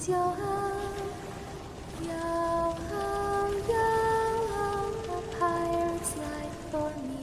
yo ho, yo ho, yo ho, a pirate's life for me.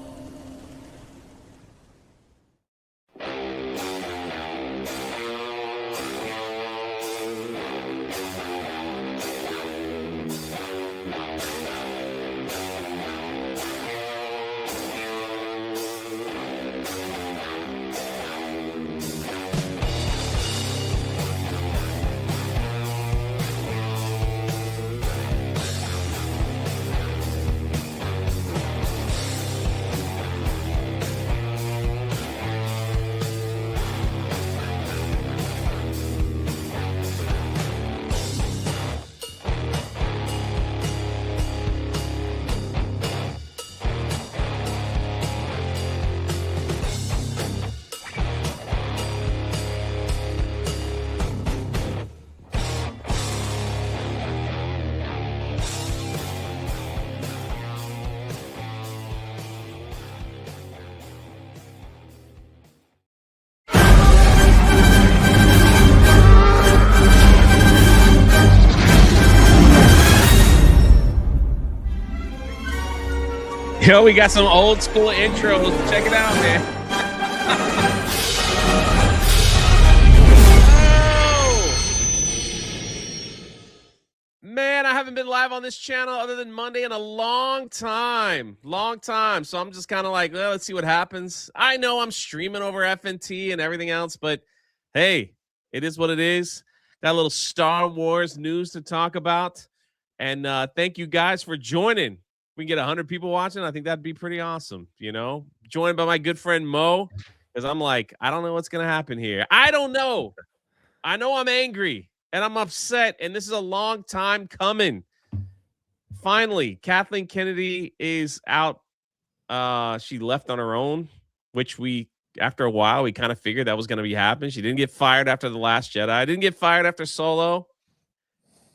Yo, we got some old school intros. Check it out, man. Man, I haven't been live on this channel other than Monday in a long time. So I'm just kind of like, well, let's see what happens. I know I'm streaming over FNT and everything else, but hey, it is what it is. Got a little Star Wars news to talk about. And thank you guys for joining. We can get 100 people watching. I think that'd be pretty awesome. You know, joined by my good friend Mo, because I'm like, I don't know what's going to happen here. I don't know. I know I'm angry and I'm upset, and this is a long time coming. Finally, Kathleen Kennedy is out. She left on her own, which after a while, we kind of figured that was going to be happening. She didn't get fired after The Last Jedi. Didn't get fired after Solo.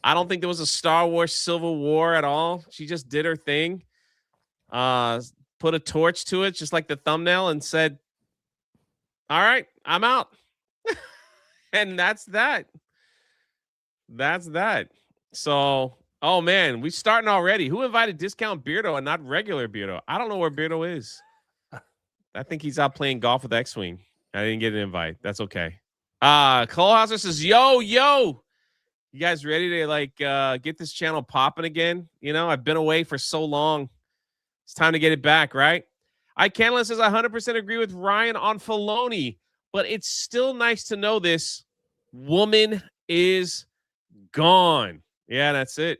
I don't think there was a Star Wars Civil War at all. She just did her thing, put a torch to it, just like the thumbnail, and said, all right, I'm out. And that's that. That's that. So, oh, man, we starting already. Who invited Discount Beardo and not regular Beardo? I don't know where Beardo is. I think he's out playing golf with X-Wing. I didn't get an invite. That's okay. Colehauser says, yo. You guys ready to get this channel popping again? You know, I've been away for so long. It's time to get it back, right? Canless says, I 100% agree with Ryan on Filoni, but it's still nice to know this woman is gone. Yeah, that's it.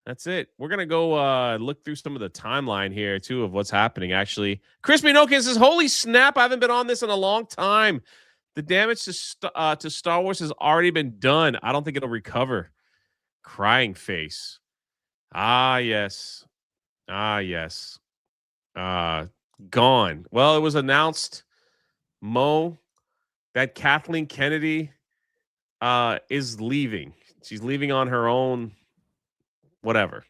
That's it. We're going to go look through some of the timeline here, too, of what's happening, actually. Crispy Nokin says, holy snap, I haven't been on this in a long time. The damage to Star Wars has already been done. I don't think it'll recover. Crying face. Yes. Gone. Well, it was announced, Mo, that Kathleen Kennedy is leaving. She's leaving on her own, whatever.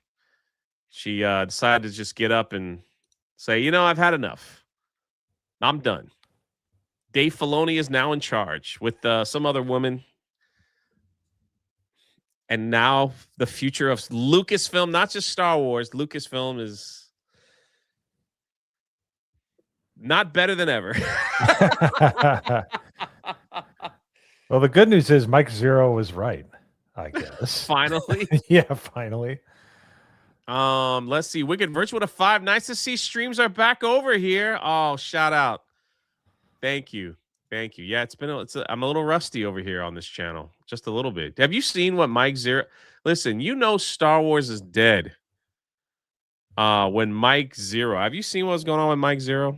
She decided to just get up and say, you know, I've had enough. I'm done. Dave Filoni is now in charge with some other woman. And now the future of Lucasfilm, not just Star Wars, Lucasfilm is not better than ever. Well, the good news is Mike Zeroh was right, I guess. Finally. Yeah, finally. Let's see. Wicked Virtual to 5. Nice to see streams are back over here. Oh, shout out. Thank you. Yeah, I'm a little rusty over here on this channel. Just a little bit. Have you seen what Mike Zeroh? Listen, you know Star Wars is dead. When Mike Zeroh. Have you seen what's going on with Mike Zeroh?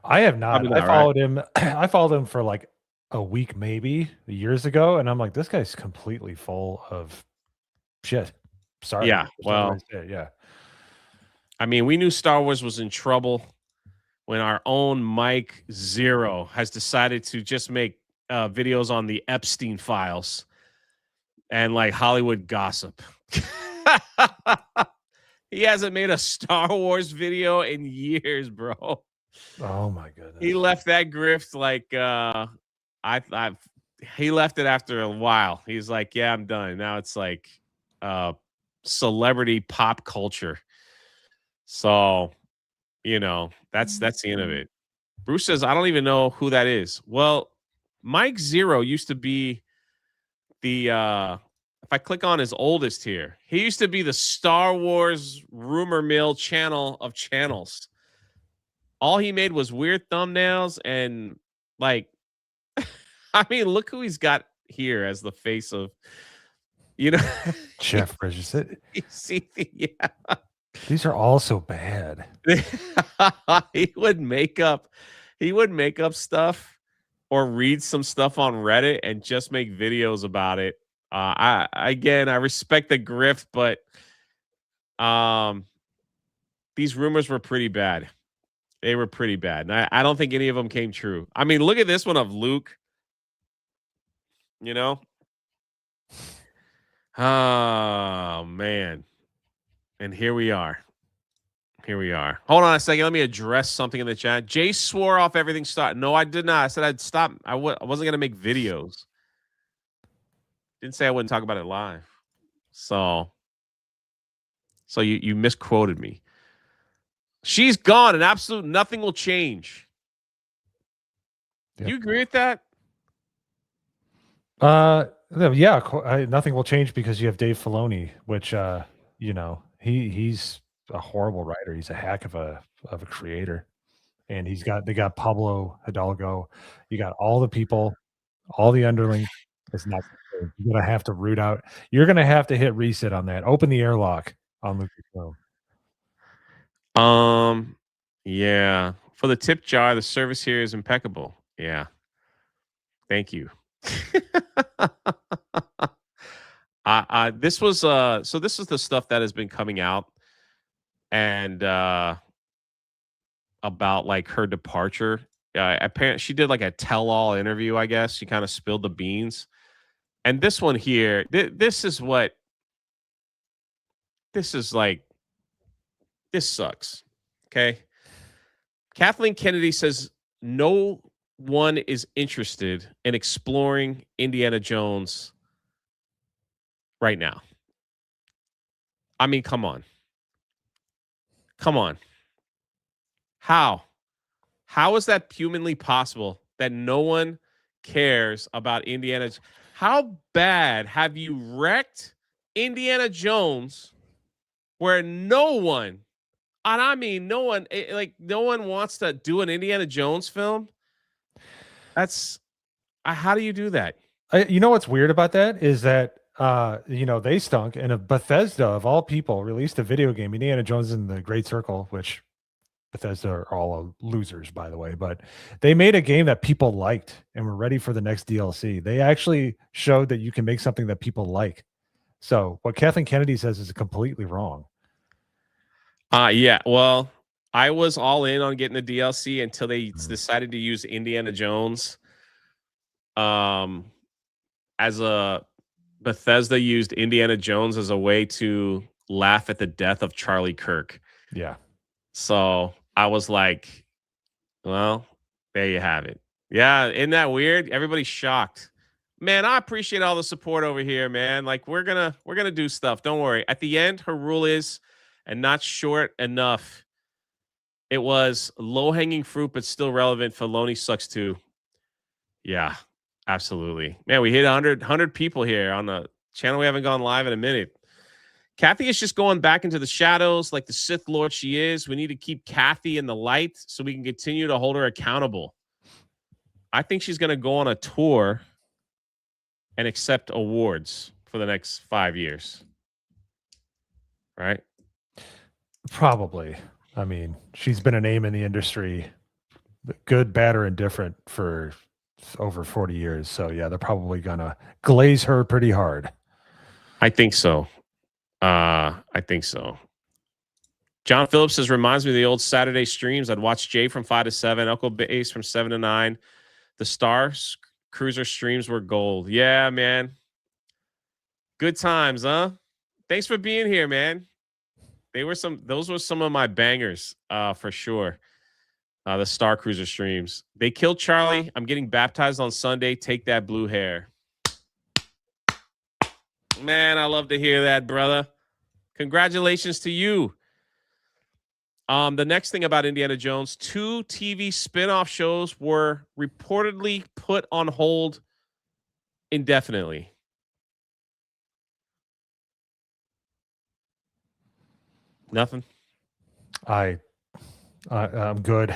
I have not. I followed him. I followed him for like a week, maybe years ago, and I'm like, this guy's completely full of shit. Sorry. Yeah. Well, yeah. I mean, we knew Star Wars was in trouble when our own Mike Zeroh has decided to just make videos on the Epstein files and like Hollywood gossip. He hasn't made a Star Wars video in years, bro. Oh my goodness. He left that grift like he left it after a while. He's like, yeah, I'm done. Now it's like celebrity pop culture. So, that's the end of it. Bruce says, I don't even know who that is. Well, Mike Zeroh used to be the if I click on his oldest here, he used to be the Star Wars rumor mill channel of channels. All he made was weird thumbnails and like I mean, look who he's got here as the face of Jeff Bridges. yeah. These are all so bad. he would make up stuff or read some stuff on Reddit and just make videos about it. I respect the grift, but these rumors were pretty bad. They were pretty bad. And I don't think any of them came true. I mean, look at this one of Luke. Oh, man. And here we are. Hold on a second. Let me address something in the chat. Jay swore off everything started. No, I did not. I said I'd stop. I wasn't going to make videos. Didn't say I wouldn't talk about it live. So you misquoted me. She's gone and absolute nothing will change. Yep. Do you agree with that? Yeah, nothing will change because you have Dave Filoni, which he's a horrible writer. He's a hack of a creator, and they got Pablo Hidalgo. You got all the people, all the underlings. It's not. You're gonna have to root out. You're gonna have to hit reset on that. Open the airlock on Lucasfilm. Yeah. For the tip jar, the service here is impeccable. Yeah. Thank you. This was the stuff that has been coming out and about like her departure. Apparently she did like a tell-all interview, I guess. She kind of spilled the beans. And this one here, this sucks. Okay. Kathleen Kennedy says no one is interested in exploring Indiana Jones right now. I mean, come on. How is that humanly possible that no one cares about Indiana? How bad have you wrecked Indiana Jones where no one, and I mean no one, no one wants to do an Indiana Jones film? How do you do that? You know what's weird about that is that they stunk, and Bethesda of all people released a video game, Indiana Jones and the Great Circle, which Bethesda are all losers, by the way, but they made a game that people liked and were ready for the next DLC. They actually showed that you can make something that people like. So what Kathleen Kennedy says is completely wrong. Yeah. Well, I was all in on getting the DLC until they decided to use Indiana Jones. As Bethesda used Indiana Jones as a way to laugh at the death of Charlie Kirk. Yeah. So I was like, well, there you have it. Yeah. Isn't that weird? Everybody's shocked. Man, I appreciate all the support over here, man. Like we're gonna do stuff. Don't worry. At the end, her rule is, and not short enough. It was low-hanging fruit, but still relevant. Filoni sucks too. Yeah, absolutely. Man, we hit 100 people here on the channel. We haven't gone live in a minute. Kathy is just going back into the shadows like the Sith Lord she is. We need to keep Kathy in the light so we can continue to hold her accountable. I think she's going to go on a tour and accept awards for the next 5 years. Right? Probably. I mean, she's been a name in the industry, good, bad, or indifferent, for over 40 years. So, yeah, they're probably going to glaze her pretty hard. I think so. John Phillips says, reminds me of the old Saturday streams. I'd watch Jay from 5 to 7, Uncle Base from 7 to 9. The Star Cruiser streams were gold. Yeah, man. Good times, huh? Thanks for being here, man. Those were some of my bangers, for sure. The Star Cruiser streams. They killed Charlie. I'm getting baptized on Sunday. Take that blue hair. Man, I love to hear that, brother. Congratulations to you. The next thing about Indiana Jones, 2 TV spin-off shows were reportedly put on hold indefinitely. Nothing. I'm good.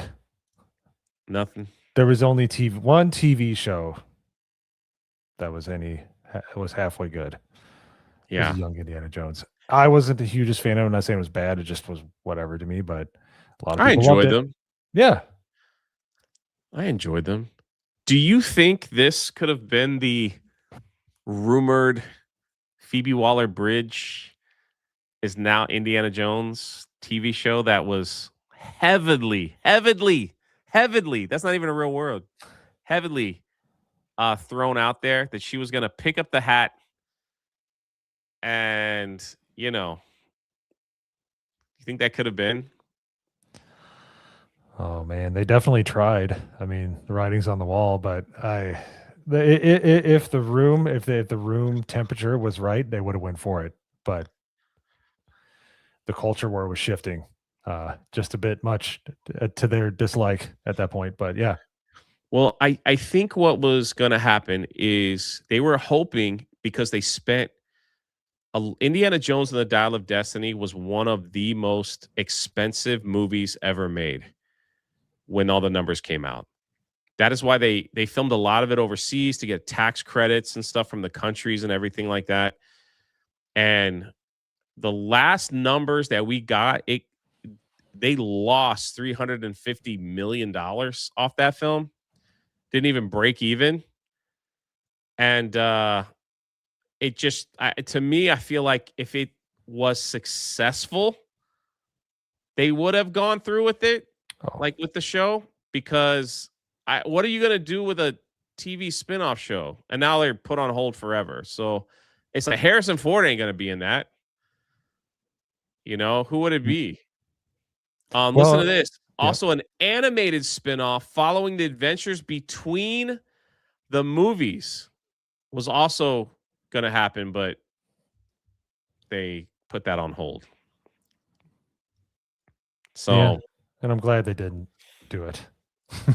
Nothing. There was only one TV show that was halfway good. Yeah. It was Young Indiana Jones. I wasn't the hugest fan of it. I'm not saying it was bad. It just was whatever to me, but a lot of people enjoyed loved it. them. Yeah. I enjoyed them. Do you think this could have been the rumored Phoebe Waller-Bridge is now Indiana Jones TV show that was heavily, that's not even a real word, heavily thrown out there that she was going to pick up the hat and, you think that could have been? Oh man, they definitely tried. I mean, the writing's on the wall, but if the room temperature was right, they would have went for it. But the culture war was shifting just a bit much to their dislike at that point. But yeah. Well, I think what was going to happen is they were hoping, because they spent Indiana Jones and the Dial of Destiny was one of the most expensive movies ever made when all the numbers came out. That is why they filmed a lot of it overseas to get tax credits and stuff from the countries and everything like that. And the last numbers that we got, they lost $350 million off that film. Didn't even break even. And it just, to me, I feel like if it was successful, they would have gone through with it, like with the show, because what are you going to do with a TV spinoff show? And now they're put on hold forever. So it's like Harrison Ford ain't going to be in that. Who would it be? Listen to this. Also, an animated spinoff following the adventures between the movies was also going to happen, but they put that on hold. So, yeah. And I'm glad they didn't do it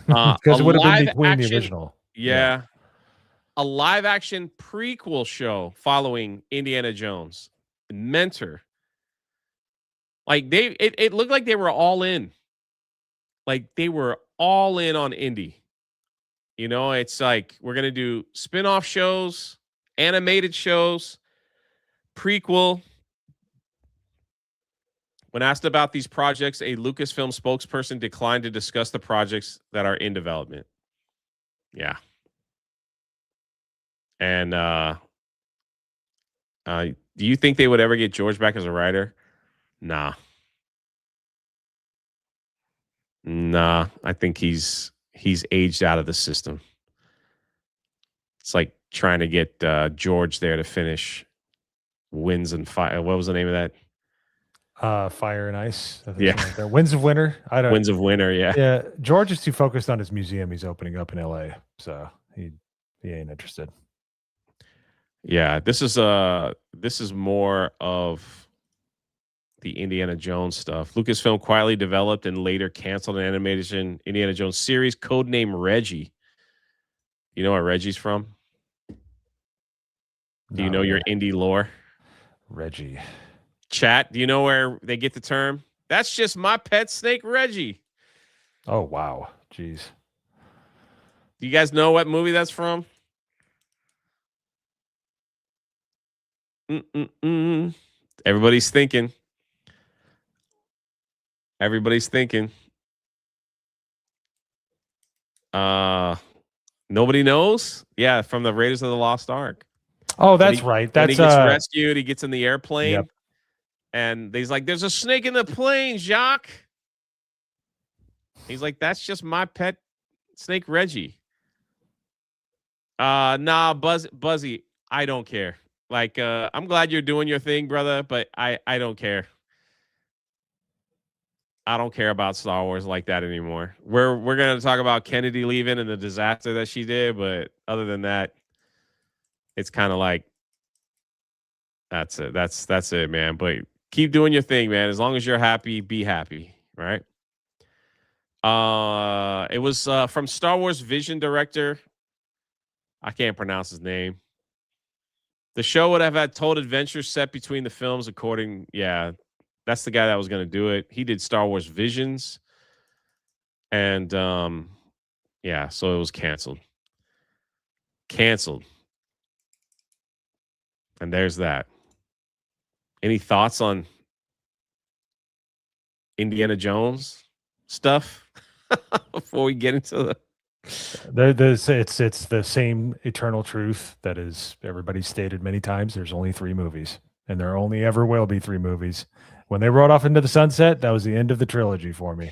because it would have been between the original. Yeah. A live action prequel show following Indiana Jones, Mentor. Like it looked like they were all in. Like they were all in on Indy. It's like we're gonna do spin-off shows, animated shows, prequel. When asked about these projects, a Lucasfilm spokesperson declined to discuss the projects that are in development. Yeah. And do you think they would ever get George back as a writer? Nah. I think he's aged out of the system. It's like trying to get George there to finish Winds and Fire. What was the name of that? Fire and Ice. Yeah. Like Winds of Winter. Winds of Winter. Yeah. Yeah. George is too focused on his museum he's opening up in LA, so he ain't interested. Yeah. This is more of the Indiana Jones stuff. Lucasfilm quietly developed and later canceled an animation Indiana Jones series, codenamed Reggie. You know where Reggie's from? Do you know your indie lore? Reggie. Chat, do you know where they get the term? That's just my pet snake, Reggie. Oh, wow. Jeez. Do you guys know what movie that's from? Everybody's thinking. Nobody knows? Yeah, from the Raiders of the Lost Ark. Oh, that's right. When he gets rescued, he gets in the airplane. Yep. And he's like, there's a snake in the plane, Jacques. He's like, that's just my pet snake, Reggie. Nah, Buzzy, I don't care. Like, I'm glad you're doing your thing, brother, but I don't care. I don't care about Star Wars like that anymore. We're gonna talk about Kennedy leaving and the disaster that she did, but other than that, it's kind of like that's it. That's it, man. But keep doing your thing, man. As long as you're happy, be happy, right? It was from Star Wars Vision director. I can't pronounce his name. The show would have had told adventures set between the films, according. Yeah, that's the guy that was going to do it. He did Star Wars Visions, and yeah, so it was canceled. Canceled, and there's that. Any thoughts on Indiana Jones stuff before we get into the? It's the same eternal truth that is everybody's stated many times. There's only 3 movies, and there only ever will be 3 movies. When they rode off into the sunset, that was the end of the trilogy for me.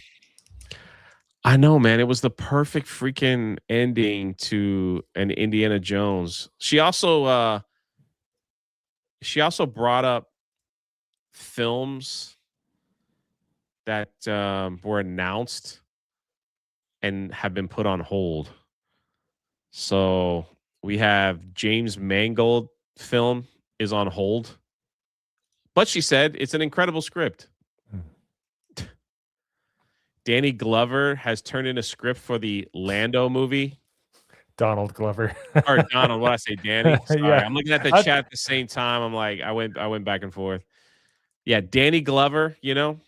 I know, man. It was the perfect freaking ending to an Indiana Jones. She also brought up films that were announced and have been put on hold. So we have James Mangold film is on hold, but she said it's an incredible script. Danny Glover has turned in a script for the Lando movie. Donald Glover. Or Donald, what I say, Danny? Sorry, Yeah. I'm looking at the chat at the same time. I'm like, I went back and forth. Yeah, Danny Glover, you know.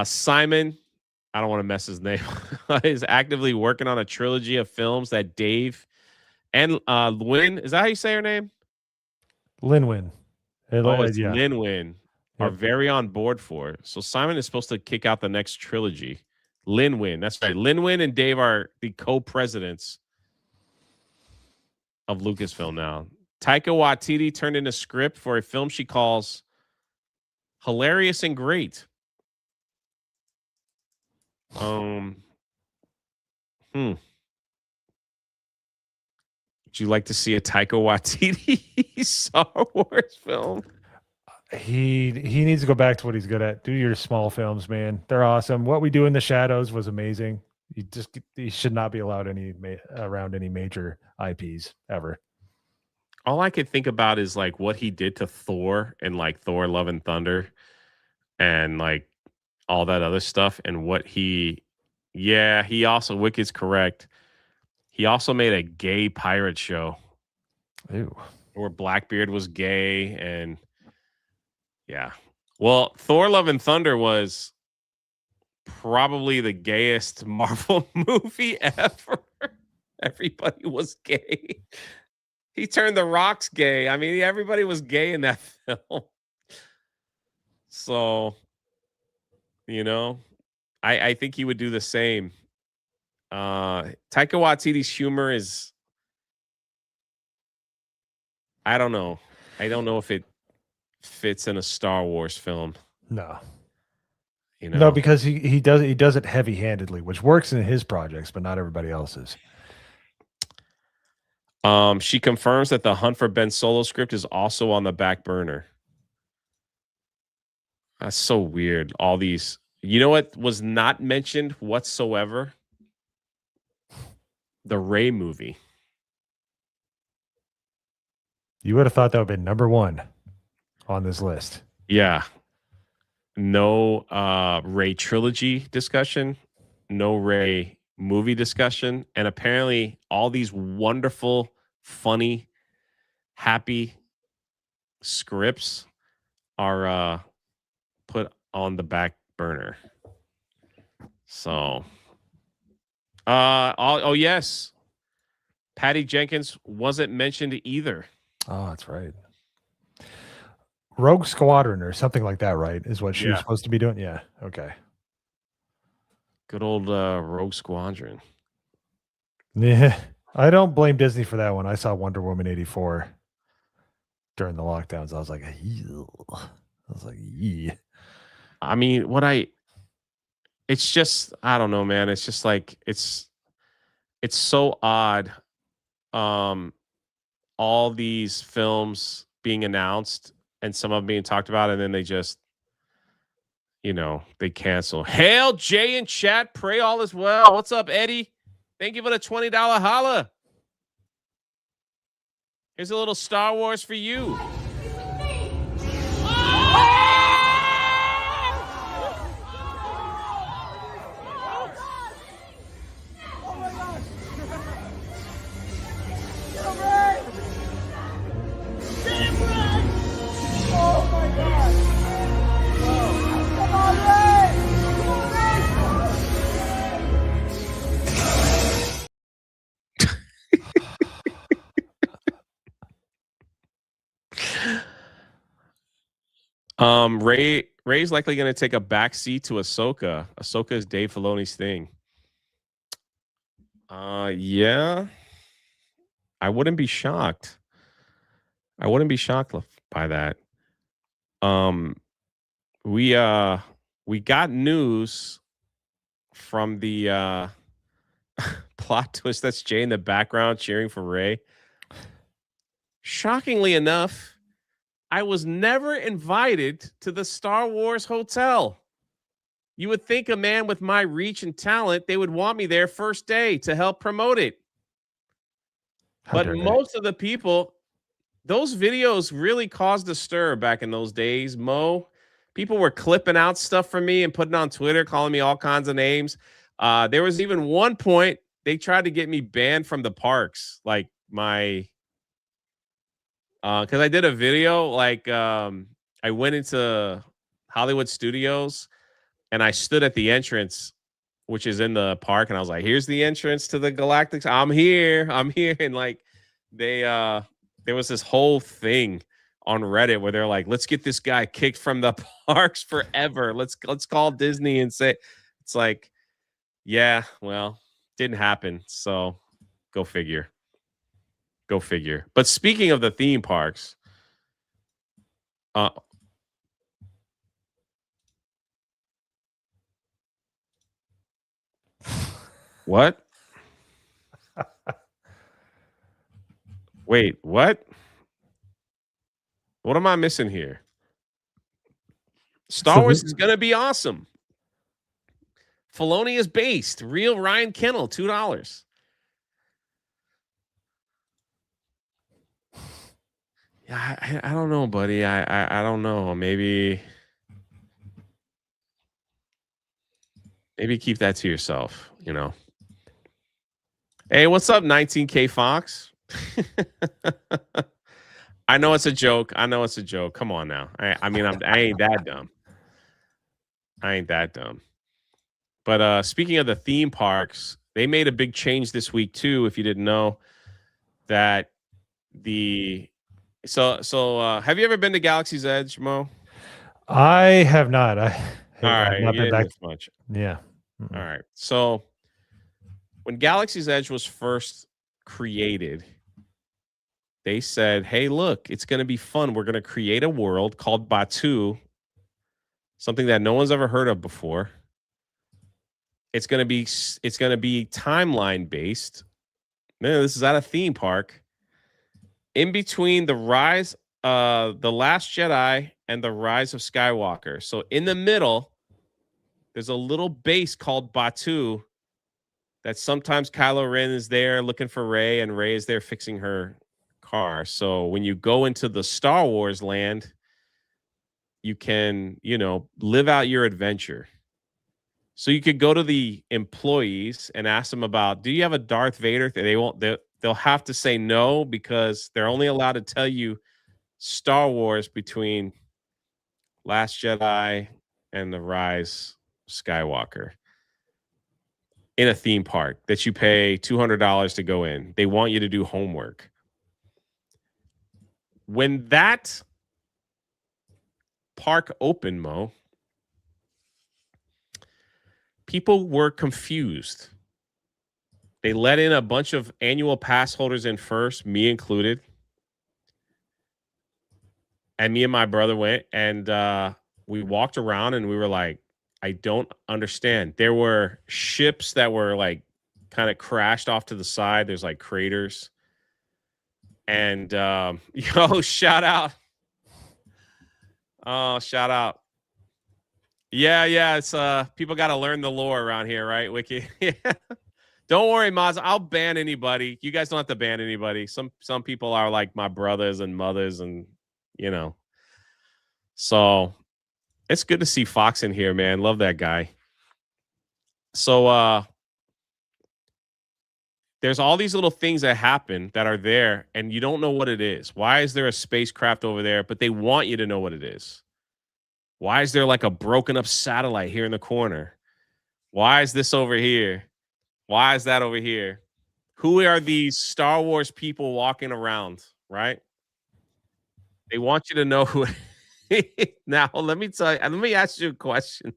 Simon, I don't want to mess his name, is actively working on a trilogy of films that Dave and Lynn, is that how you say her name? Lin Win. Oh, it's Yeah. Lin Win. Are Yep. very on board for. So Simon is supposed to kick out the next trilogy. Lin Win, that's right. Lin Win and Dave are the co-presidents of Lucasfilm now. Taika Waititi turned in a script for a film she calls Hilarious and Great. Would you like to see a Taika Waititi Star Wars film? He needs to go back to what he's good at. Do your small films, man. They're awesome. What We Do in the Shadows was amazing. He should not be allowed around any major IPs ever. All I could think about is like what he did to Thor and like Thor Love and Thunder and like all that other stuff and what he also Wicked's correct. He also made a gay pirate show. Ew. Where Blackbeard was gay and yeah. Well, Thor Love and Thunder was probably the gayest Marvel movie ever. Everybody was gay. He turned the Rocks gay. I mean, everybody was gay in that film. So, you know, I think he would do the same. Taika Waititi's humor is, I don't know. I don't know if it fits in a Star Wars film. No. You know? No, because he does it heavy-handedly, which works in his projects, but not everybody else's. She confirms that the Hunt for Ben Solo script is also on the back burner. That's so weird. All these, you know what was not mentioned whatsoever? The Rey movie. You would have thought that would have been number 1 on this list. Yeah. No Rey trilogy discussion, no Rey movie discussion, and apparently all these wonderful, funny, happy scripts are put on the back burner. So oh yes. Patty Jenkins wasn't mentioned either. Oh, that's right. Rogue Squadron or something like that, right? Is what she was supposed to be doing. Yeah. Okay. Good old Rogue Squadron. Yeah. I don't blame Disney for that one. I saw Wonder Woman 84 during the lockdowns. I was like, yeah. I mean, it's just, I don't know, man. It's just like, it's so odd. All these films being announced and some of them being talked about, and then they just they cancel. Hail Jay in chat. Pray all is well. What's up, Eddie? Thank you for the $20 holla. Here's a little Star Wars for you. Ray's likely going to take a back seat to Ahsoka. Ahsoka is Dave Filoni's thing. Yeah. I wouldn't be shocked. I wouldn't be shocked by that. We got news from the plot twist. That's Jay in the background cheering for Ray. Shockingly enough, I was never invited to the Star Wars hotel. You would think a man with my reach and talent, they would want me there first day to help promote it. But most of the people, those videos really caused a stir back in those days, Mo. People were clipping out stuff from me and putting on Twitter, calling me all kinds of names. There was even one point they tried to get me banned from the parks. Like because I did a video, I went into Hollywood Studios and I stood at the entrance, which is in the park, and I was like, "Here's the entrance to the Galactic. I'm here." And there was this whole thing on Reddit where they're like, "Let's get this guy kicked from the parks forever. Let's call Disney and say," it's like, yeah, well, didn't happen. So go figure. Go figure. But speaking of the theme parks, what? Wait, what? What am I missing here? Star Wars is going to be awesome. Filoni is based. Real Ryan Kennel, $2. Yeah, I don't know, buddy. I don't know. Maybe keep that to yourself, Hey, what's up, 19K Fox? I know it's a joke. Come on now. I ain't that dumb. But speaking of the theme parks, they made a big change this week too. If you didn't know that So have you ever been to Galaxy's Edge, Mo? I have not. I've not been back much. Yeah. All right. So when Galaxy's Edge was first created, they said, "Hey, look, it's going to be fun. We're going to create a world called Batuu, something that no one's ever heard of before. It's going to be timeline based. Man, this is at a theme park. In between the Last Jedi and the Rise of Skywalker. So in the middle, there's a little base called Batuu that sometimes Kylo Ren is there looking for Rey, and Rey is there fixing her car. So when you go into the Star Wars land, you can, live out your adventure. So you could go to the employees and ask them about, do you have a Darth Vader? They'll have to say no, because they're only allowed to tell you Star Wars between Last Jedi and the Rise of Skywalker in a theme park that you pay $200 to go in. They want you to do homework. When that park opened, Mo, people were confused. They let in a bunch of annual pass holders in first, me included. And me and my brother went, and we walked around, and we were like, I don't understand. There were ships that were like kind of crashed off to the side. There's like craters. And shout out. Oh, shout out. Yeah. It's people got to learn the lore around here, right? Wiki. Yeah. Don't worry, Maz. I'll ban anybody. You guys don't have to ban anybody. Some people are like my brothers and mothers, and you know. So it's good to see Fox in here, man. Love that guy. So there's all these little things that happen that are there, and you don't know what it is. Why is there a spacecraft over there? But they want you to know what it is. Why is there like a broken up satellite here in the corner? Why is this over here? Why is that over here? Who are these Star Wars people walking around, right? They want you to know who. Now, let me tell you, let me ask you a question.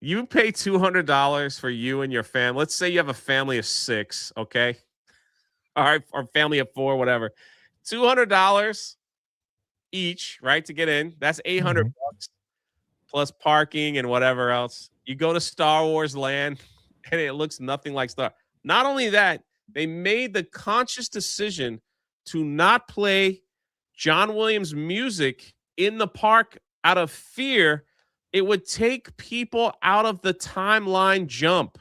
You pay $200 for you and your family. Let's say you have a family of 6, okay? All right, or family of 4, whatever. $200 each, right, to get in. That's $800 plus parking and whatever else. You go to Star Wars Land, and it looks nothing like Star. Not only that, they made the conscious decision to not play John Williams music in the park out of fear it would take people out of the timeline jump.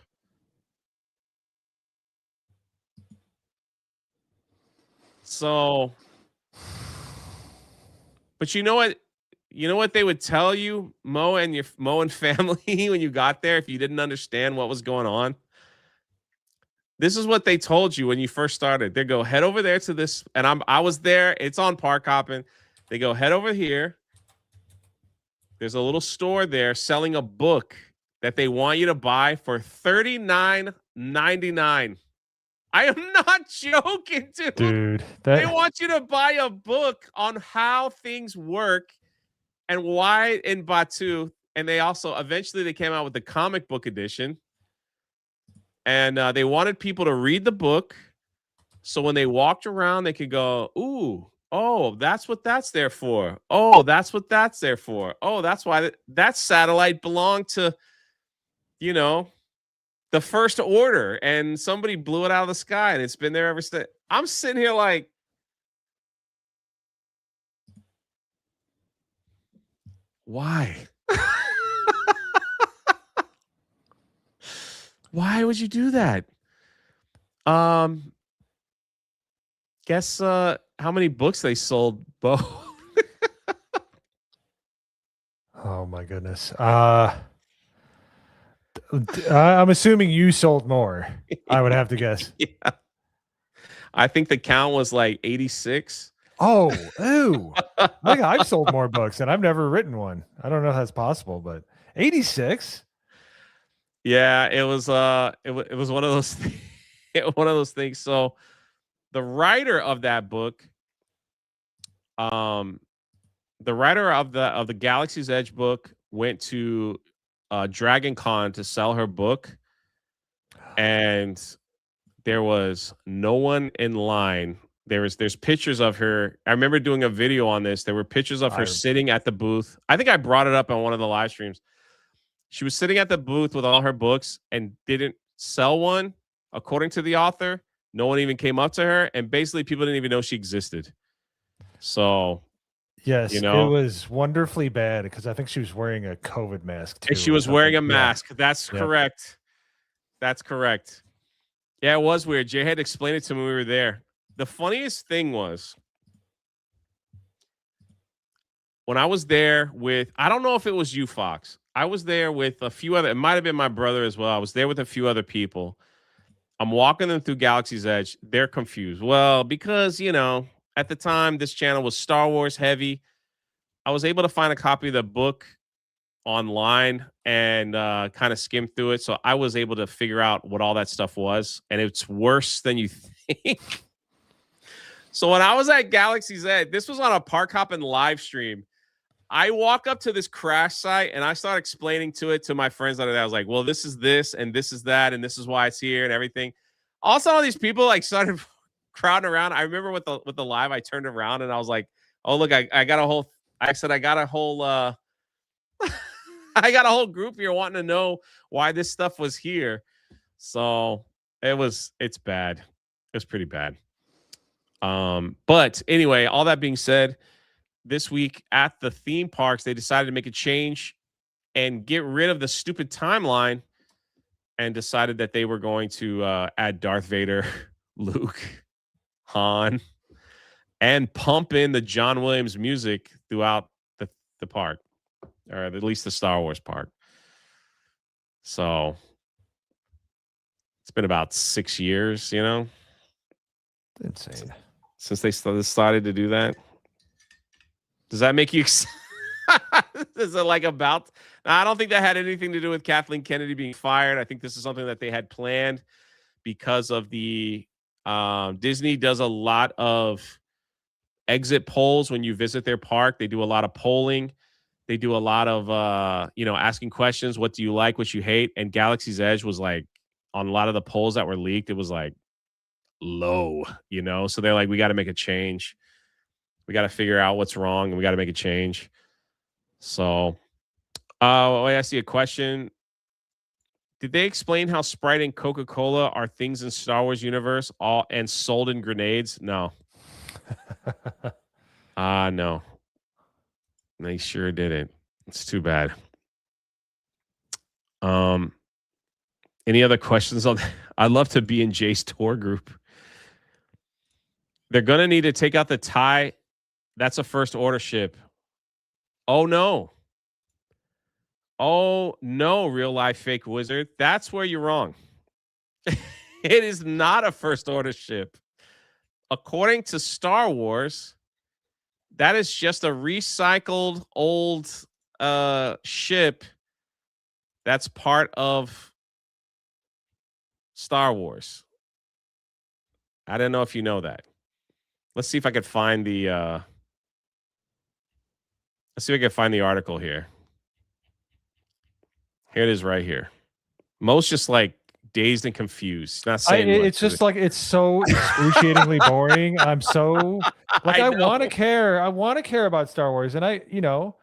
So, but you know what? You know what they would tell you, Mo and family, when you got there, if you didn't understand what was going on. This is what they told you when you first started. They go, head over there to this, and I was there. It's on Park Hopping. They go, head over here. There's a little store there selling a book that they want you to buy for $39.99. I am not joking, Dude. They want you to buy a book on how things work and why in Batu. And they also eventually they came out with the comic book edition. And they wanted people to read the book. So when they walked around, they could go, ooh, oh, that's what that's there for. Oh, that's what that's there for. Oh, that's why that satellite belonged to, you know, the First Order. And somebody blew it out of the sky. And it's been there ever since. I'm sitting here like, why? Why would you do that? Guess how many books they sold, Bo? Oh my goodness. I'm assuming you sold more. I would have to guess. Yeah. I think the count was like 86. Oh, ooh. I think I've sold more books and I've never written one. I don't know if that's possible, but 86? Yeah, it was it was one of those one of those things. So the writer of that book, the writer of the Galaxy's Edge book went to Dragon Con to sell her book, and there was no one in line. There's pictures of her. I remember doing a video on this. There were pictures of her sitting at the booth. I think I brought it up on one of the live streams. She was sitting at the booth with all her books and didn't sell one, according to the author. No one even came up to her, and basically people didn't even know she existed. So, yes, you know, it was wonderfully bad because I think she was wearing a COVID mask too. and she was wearing a mask. Yeah. That's correct. That's correct. Yeah, it was weird. Jay had explained it to me when we were there. The funniest thing was when I was there with, I don't know if it was you, Fox. I was there with a few other, it might have been my brother as well. I was there with a few other people. I'm walking them through Galaxy's Edge. They're confused. Well, because, you know, at the time, this channel was Star Wars heavy. I was able to find a copy of the book online and kind of skim through it. So I was able to figure out what all that stuff was. And it's worse than you think. So when I was at Galaxy's Edge, this was on a Park Hoppin' live stream. I walk up to this crash site and I start explaining to my friends that are there. I was like, well, this is this and this is that and this is why it's here and everything. Also, all these people like started crowding around. I remember with the live, I turned around and I was like, oh, look, I got a whole, I said, I got a whole, I got a whole group here wanting to know why this stuff was here. So it's bad. It's pretty bad. But anyway, all that being said, this week at the theme parks, they decided to make a change and get rid of the stupid timeline and decided that they were going to add Darth Vader, Luke, Han, and pump in the John Williams music throughout the park, or at least the Star Wars park. So it's been about 6 years, Insane. Since they decided to do that. Does that make you excited? Is it like about? I don't think that had anything to do with Kathleen Kennedy being fired. I think this is something that they had planned because of the Disney does a lot of exit polls when you visit their park. They do a lot of polling. They do a lot of asking questions. What do you like? What you hate? And Galaxy's Edge was like on a lot of the polls that were leaked. It was like low, So they're like, we got to make a change. We got to figure out what's wrong, and we got to make a change. So, I see a question. Did they explain how Sprite and Coca-Cola are things in Star Wars universe and sold in grenades? No. No. They sure didn't. It's too bad. Any other questions on that? I'd love to be in Jay's tour group. They're going to need to take out the tie. That's a first order ship. Oh, no. Oh, no, real life fake wizard. That's where you're wrong. It is not a first order ship. According to Star Wars, that is just a recycled old ship that's part of Star Wars. I don't know if you know that. Let's see if I could find the let's see if I can find the article here. Here it is right here. Most just like dazed and confused. Not saying it's just like it's so excruciatingly boring. I'm so like I want to care. I want to care about Star Wars, and I know.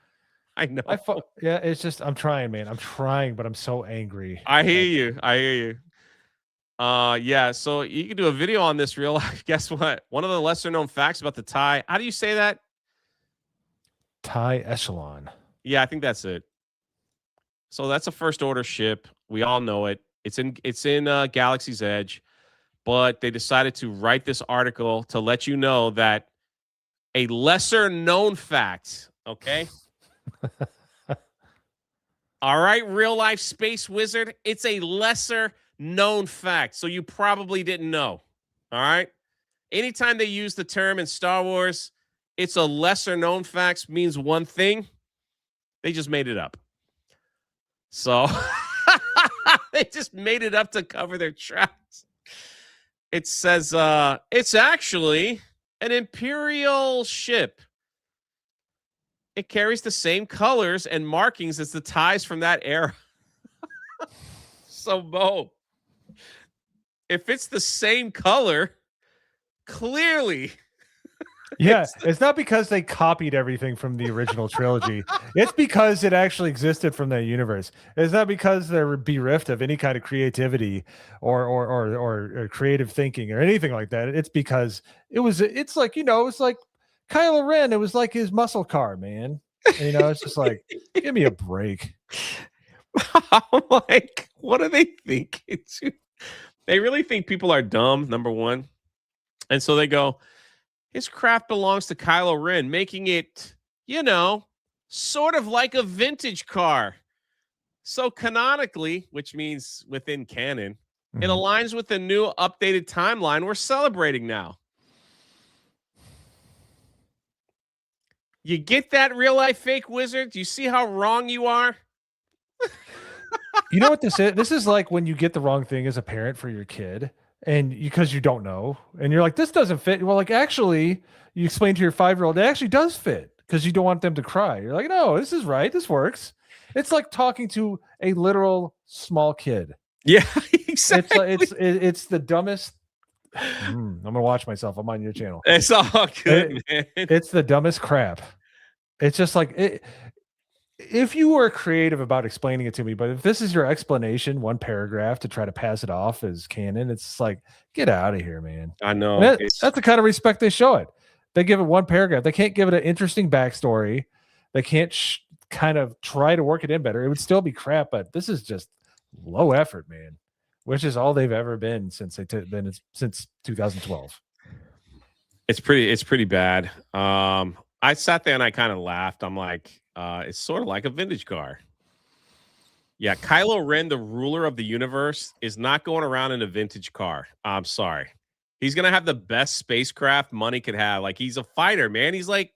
Yeah, it's just I'm trying, man. I'm trying, but I'm so angry. I hear you. Yeah. So you can do a video on this real life. Guess what? One of the lesser known facts about the TIE. How do you say that? TIE Echelon. Yeah, I think that's it. So that's a first order ship. We all know it. It's in Galaxy's Edge, but they decided to write this article to let you know that a lesser known fact. Okay. All right, real life space wizard. It's a lesser known fact, so you probably didn't know. All right. Anytime they use the term in Star Wars, it's a lesser known fact means one thing. They just made it up. So they just made it up to cover their tracks. It says it's actually an Imperial ship. It carries the same colors and markings as the ties from that era. So, Bo, if it's the same color, clearly. Yeah, it's not because they copied everything from the original trilogy. It's because it actually existed from that universe. It's not because they're bereft of any kind of creativity or creative thinking or anything like that. It's because it's like Kylo Ren. It was like his muscle car, man. It's just like, give me a break. I'm like, what are they thinking? They really think people are dumb, number one. And so they go, his craft belongs to Kylo Ren, making it, sort of like a vintage car. So canonically, which means within canon, it aligns with the new updated timeline we're celebrating now. You get that, real life fake wizard? Do you see how wrong you are? You know what this is? This is like when you get the wrong thing as a parent for your kid. And because you don't know, and you're like, this doesn't fit. Well, like, actually, you explain to your 5-year-old, it actually does fit because you don't want them to cry. You're like, no, this is right. This works. It's like talking to a literal small kid. Yeah, exactly. It's the dumbest. I'm going to watch myself. I'm on your channel. It's all good, man. It's the dumbest crap. It's just like it. If you were creative about explaining it to me, but if this is your explanation, one paragraph to try to pass it off as canon, it's like, get out of here, man. I know. That's the kind of respect they show it. They give it one paragraph. They can't give it an interesting backstory. They can't kind of try to work it in better. It would still be crap, but this is just low effort, man. Which is all they've ever been since since 2012. It's pretty bad. I sat there and I kind of laughed. I'm like, it's sort of like a vintage car. Yeah, Kylo Ren, the ruler of the universe, is not going around in a vintage car. I'm sorry. He's going to have the best spacecraft money could have. Like, he's a fighter, man. He's like,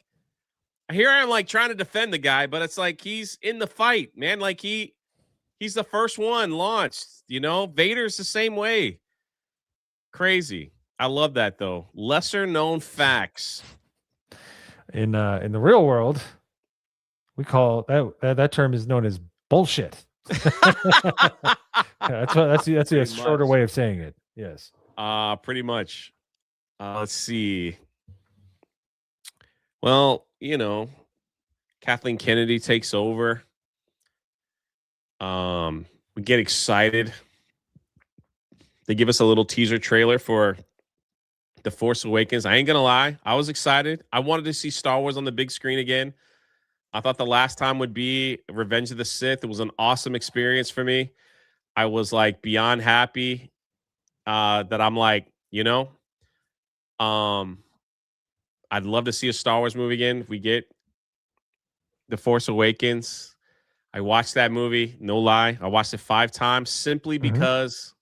here I am, like, trying to defend the guy, but it's like he's in the fight, man. Like, he's the first one launched, Vader's the same way. Crazy. I love that, though. Lesser known facts. In the real world, we call that term is known as bullshit. That's a shorter way of saying it. Yes. Pretty much. Let's see. Well, Kathleen Kennedy takes over. We get excited. They give us a little teaser trailer for The Force Awakens. I ain't gonna lie, I was excited. I wanted to see Star Wars on the big screen again. I thought the last time would be Revenge of the Sith. It was an awesome experience for me. I was like beyond happy that I'm like, I'd love to see a Star Wars movie again. If we get The Force Awakens, I watched that movie. No lie. I watched it 5 times simply because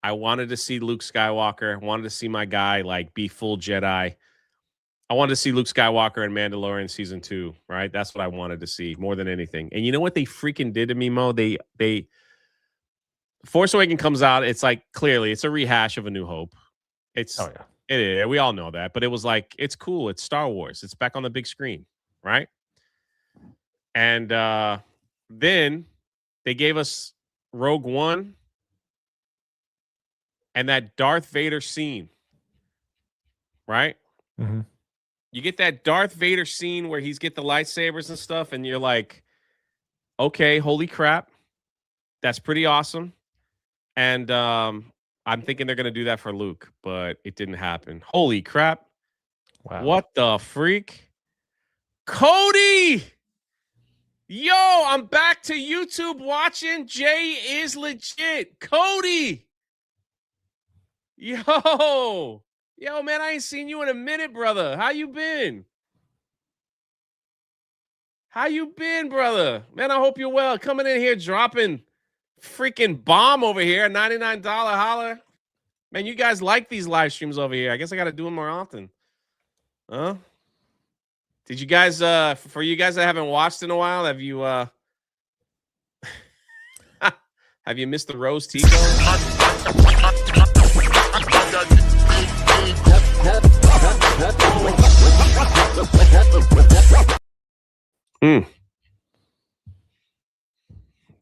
I wanted to see Luke Skywalker. I wanted to see my guy like be full Jedi. I wanted to see Luke Skywalker in Mandalorian season 2, right? That's what I wanted to see more than anything. And you know what they freaking did to me, Mo? They Force Awakens comes out. It's like clearly it's a rehash of A New Hope. We all know that, but it was like it's cool. It's Star Wars. It's back on the big screen, right? And then they gave us Rogue One and that Darth Vader scene, right? Mm-hmm. You get that Darth Vader scene where he's get the lightsabers and stuff, and you're like, okay, holy crap. That's pretty awesome. And I'm thinking they're going to do that for Luke, but it didn't happen. Holy crap. Wow. What the freak? Cody! Yo, I'm back to YouTube watching. Jay is legit. Cody! Yo, man, I ain't seen you in a minute, brother. How you been? Brother? Man, I hope you're well. Coming in here dropping freaking bomb over here, $99 holler. Man, you guys like these live streams over here. I guess I got to do them more often. Huh? Did you guys, for you guys that haven't watched in a while, have you, have you missed the Rose Tico?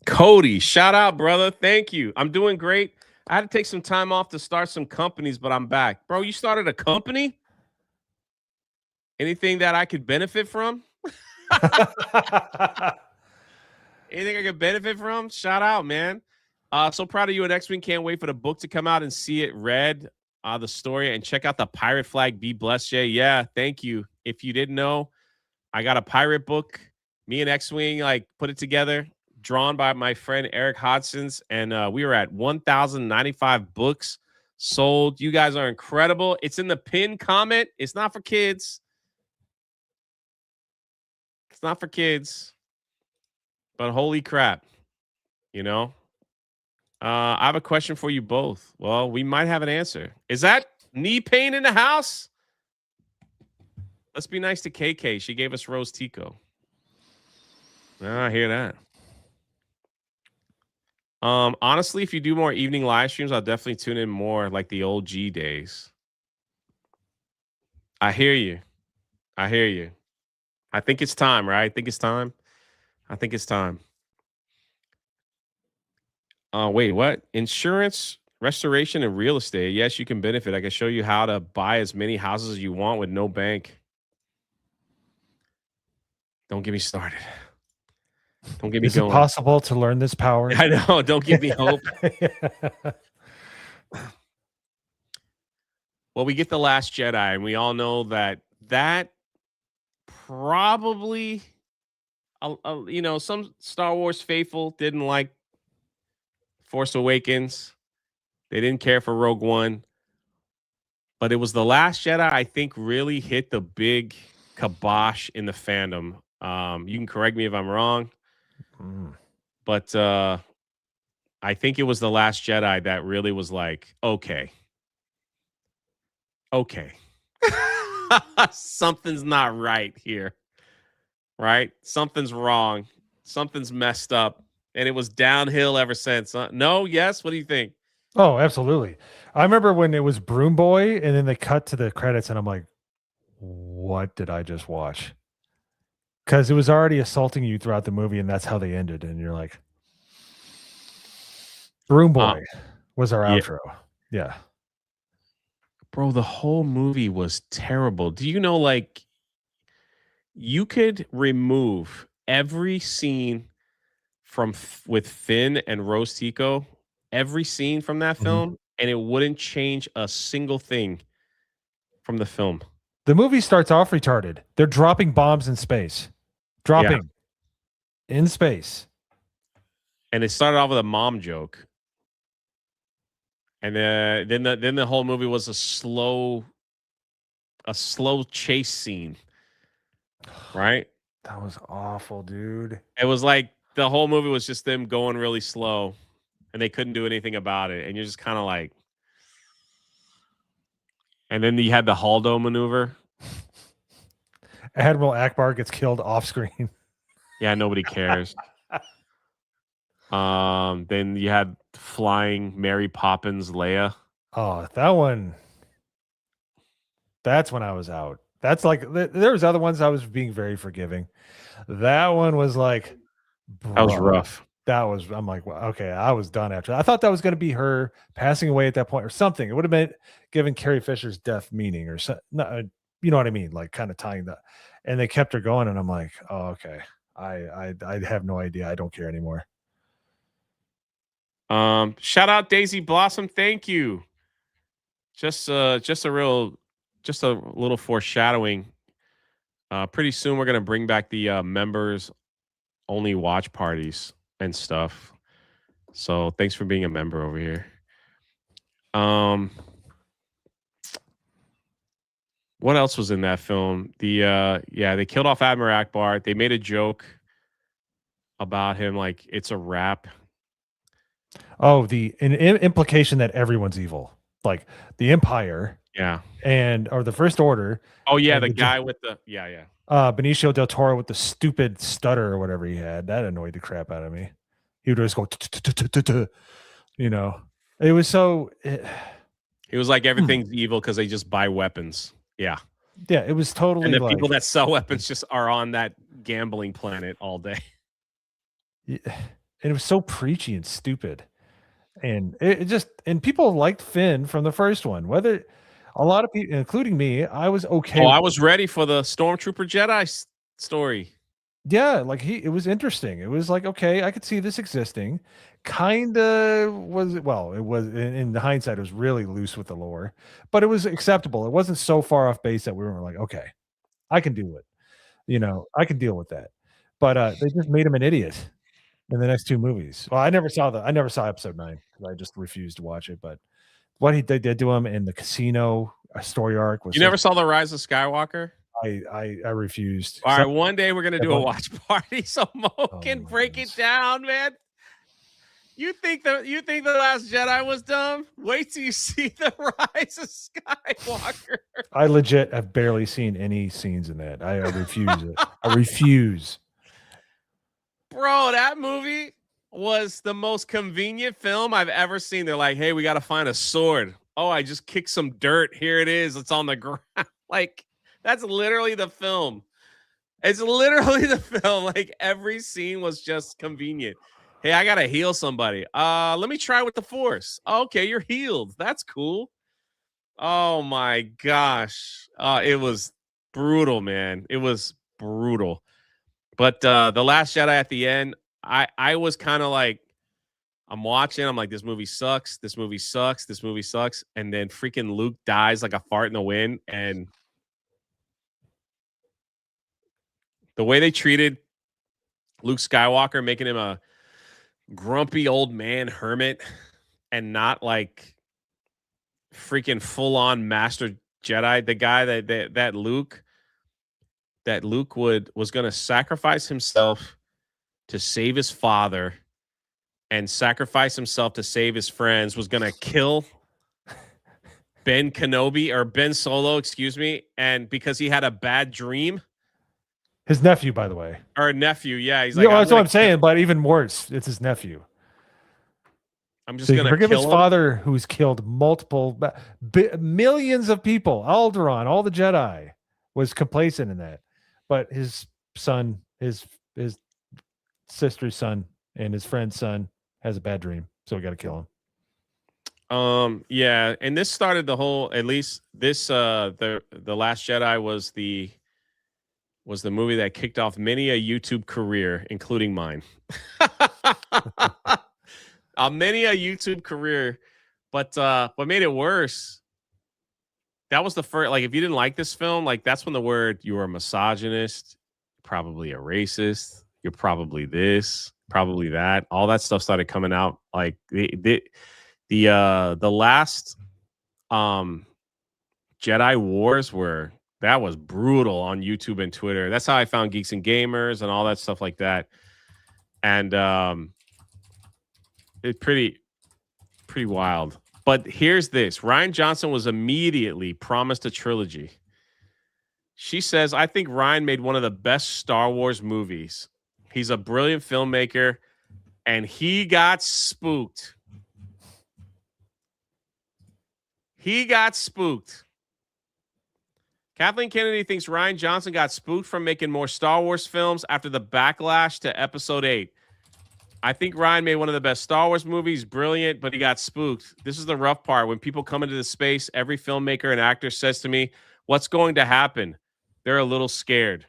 Cody, shout out, brother. Thank you. I'm doing great. I had to take some time off to start some companies, but I'm back. Bro, you started a company? Anything that I could benefit from? Anything I could benefit from? Shout out, man. So proud of you at X-Wing. Can't wait for the book to come out and see it read, the story, and check out the Pirate Flag. Be blessed, Jay. Yeah, thank you. If you didn't know, I got a pirate book. Me and X-Wing put it together, drawn by my friend Eric Hodgson's, and we were at 1,095 books sold. You guys are incredible. It's in the pinned comment. It's not for kids. It's not for kids. But holy crap, I have a question for you both. Well, we might have an answer. Is that knee pain in the house? Let's be nice to KK. She gave us Rose Tico. I hear that. Honestly, if you do more evening live streams, I'll definitely tune in more like the old G days. I hear you. I think it's time, right? I think it's time. Wait, what? Insurance, restoration, and real estate. Yes, you can benefit. I can show you how to buy as many houses as you want with no bank. Don't get me started. Don't get me going. Is it possible to learn this power? I know. Don't give me hope. Well, we get The Last Jedi, and we all know that that probably, some Star Wars faithful didn't like Force Awakens. They didn't care for Rogue One. But it was The Last Jedi, I think, really hit the big kibosh in the fandom. You can correct me if I'm wrong. But I think it was The Last Jedi that really was like, okay. Something's not right here. Right? Something's wrong. Something's messed up. And it was downhill ever since. No? Yes? What do you think? Oh, absolutely. I remember when it was Broom Boy and then they cut to the credits and I'm like, what did I just watch? Because it was already assaulting you throughout the movie and that's how they ended. And you're like, Broom Boy was our outro. Yeah. Bro, the whole movie was terrible. Do you know, like, you could remove every scene with Finn and Rose Tico, every scene from that film, and it wouldn't change a single thing from the film. The movie starts off retarded. They're dropping bombs in space. In space. And it started off with a mom joke. And then the whole movie was a slow chase scene. Right? That was awful, dude. It was like the whole movie was just them going really slow and they couldn't do anything about it. And you're just kind of like, and then you had the Haldo maneuver. Admiral Akbar gets killed off screen. Yeah, nobody cares. Then you had flying Mary Poppins Leia. Oh, that one. That's when I was out. That's like, there was other ones I was being very forgiving. That one was like, that was rough. I'm like, well, okay, I was done after that. I thought that was going to be her passing away at that point or something. It would have been giving Carrie Fisher's death meaning or something. You know what I mean? Like kind of tying that. And they kept her going. And I'm like, oh, okay. I have no idea. I don't care anymore. Shout out Daisy Blossom. Thank you. Just a little foreshadowing. Pretty soon we're gonna bring back the members only watch parties and stuff. So thanks for being a member over here. What else was in that film? They killed off Admiral Akbar. They made a joke about him, like it's a wrap. Oh, the implication that everyone's evil, like the Empire, or the First Order. Oh yeah, the guy with the Benicio del Toro with the stupid stutter or whatever he had, that annoyed the crap out of me. He would just go, you know. It was so. It was like everything's evil because they just buy weapons. Yeah, it was totally. And the people that sell weapons just are on that gambling planet all day. Yeah, and it was so preachy and stupid. And it just, and people liked Finn from the first one. Whether a lot of people, including me, I was okay. Oh, I was ready for the Stormtrooper Jedi story. Yeah, like it was interesting. It was like, okay, I could see this existing. Kinda was, well, it was in hindsight, it was really loose with the lore, but it was acceptable. It wasn't so far off base that we were like, okay, I can do it. I can deal with that. But they just made him an idiot in the next two movies. Well, I never saw episode 9 because I just refused to watch it. But what they did to him in the casino story arc was. You never saw The Rise of Skywalker? I refused. All right, one day we're gonna do a watch party so Mo can break it down, man. You think the Last Jedi was dumb? Wait till you see The Rise of Skywalker. I legit have barely seen any scenes in that. I refuse it. I refuse. Bro, that movie was the most convenient film I've ever seen. They're like, hey, we got to find a sword. Oh, I just kicked some dirt. Here it is. It's on the ground. Like, that's literally the film. It's literally the film. Like, every scene was just convenient. Hey, I got to heal somebody. Let me try with the Force. Okay, you're healed. That's cool. Oh, my gosh. It was brutal, man. It was brutal. But The Last Jedi at the end, I was kind of like, I'm watching. I'm like, this movie sucks. This movie sucks. This movie sucks. And then freaking Luke dies like a fart in the wind. And The way they treated Luke Skywalker, making him a grumpy old man hermit and not like freaking full on master Jedi, the guy that Luke was going to sacrifice himself to save his father and sacrifice himself to save his friends, was going to kill Ben Kenobi or Ben Solo, excuse me, and because he had a bad dream. His nephew, by the way. Or nephew, yeah. He's like, that's what I'm saying, but even worse, it's his nephew. I'm just going to forgive his him. father, who's killed multiple millions of people. Alderaan, all the Jedi, was complacent in that. But his son, his sister's son, and his friend's son has a bad dream, so we got to kill him. Yeah, and this started the whole. At least this, the Last Jedi was the movie that kicked off many a YouTube career, including mine. Many a YouTube career, but what made it worse, that was the first, like, if you didn't like this film, like, that's when the word, you were a misogynist, probably a racist, you're probably this, probably that, all that stuff started coming out. Like the last Jedi Wars that was brutal on YouTube and Twitter. That's how I found Geeks and Gamers and all that stuff like that. And it's pretty wild. But here's this. Rian Johnson was immediately promised a trilogy. She says, I think Rian made one of the best Star Wars movies. He's a brilliant filmmaker, and he got spooked. He got spooked. Kathleen Kennedy thinks Rian Johnson got spooked from making more Star Wars films after the backlash to Episode 8. I think Rian made one of the best Star Wars movies, brilliant, but he got spooked. This is the rough part. When people come into the space, every filmmaker and actor says to me, what's going to happen? They're a little scared.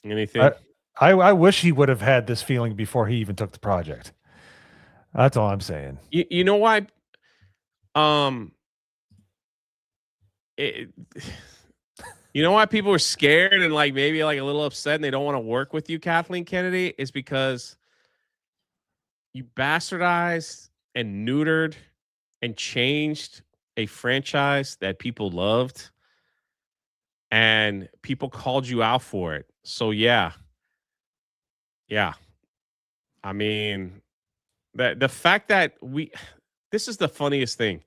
Anything? I wish he would have had this feeling before he even took the project. That's all I'm saying. You know why? You know why people are scared and like maybe like a little upset and they don't want to work with you, Kathleen Kennedy, is because you bastardized and neutered and changed a franchise that people loved and people called you out for it. So yeah. I mean, the fact that this is the funniest thing.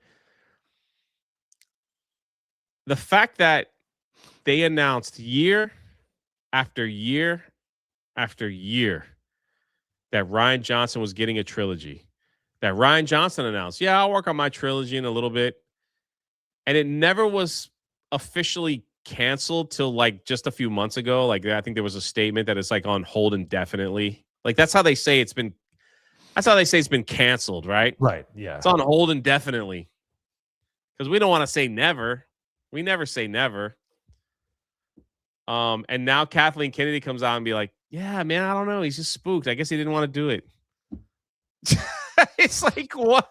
The fact that they announced year after year after year that Rian Johnson was getting a trilogy. That Rian Johnson announced, yeah, I'll work on my trilogy in a little bit. And it never was officially canceled till like just a few months ago. Like I think there was a statement that it's like on hold indefinitely. Like that's how they say it's been canceled, right? Right. Yeah. It's on hold indefinitely. Because we don't want to say never. We never say never. And now Kathleen Kennedy comes out and be like, yeah, man, I don't know. He's just spooked. I guess he didn't want to do it. It's like, what?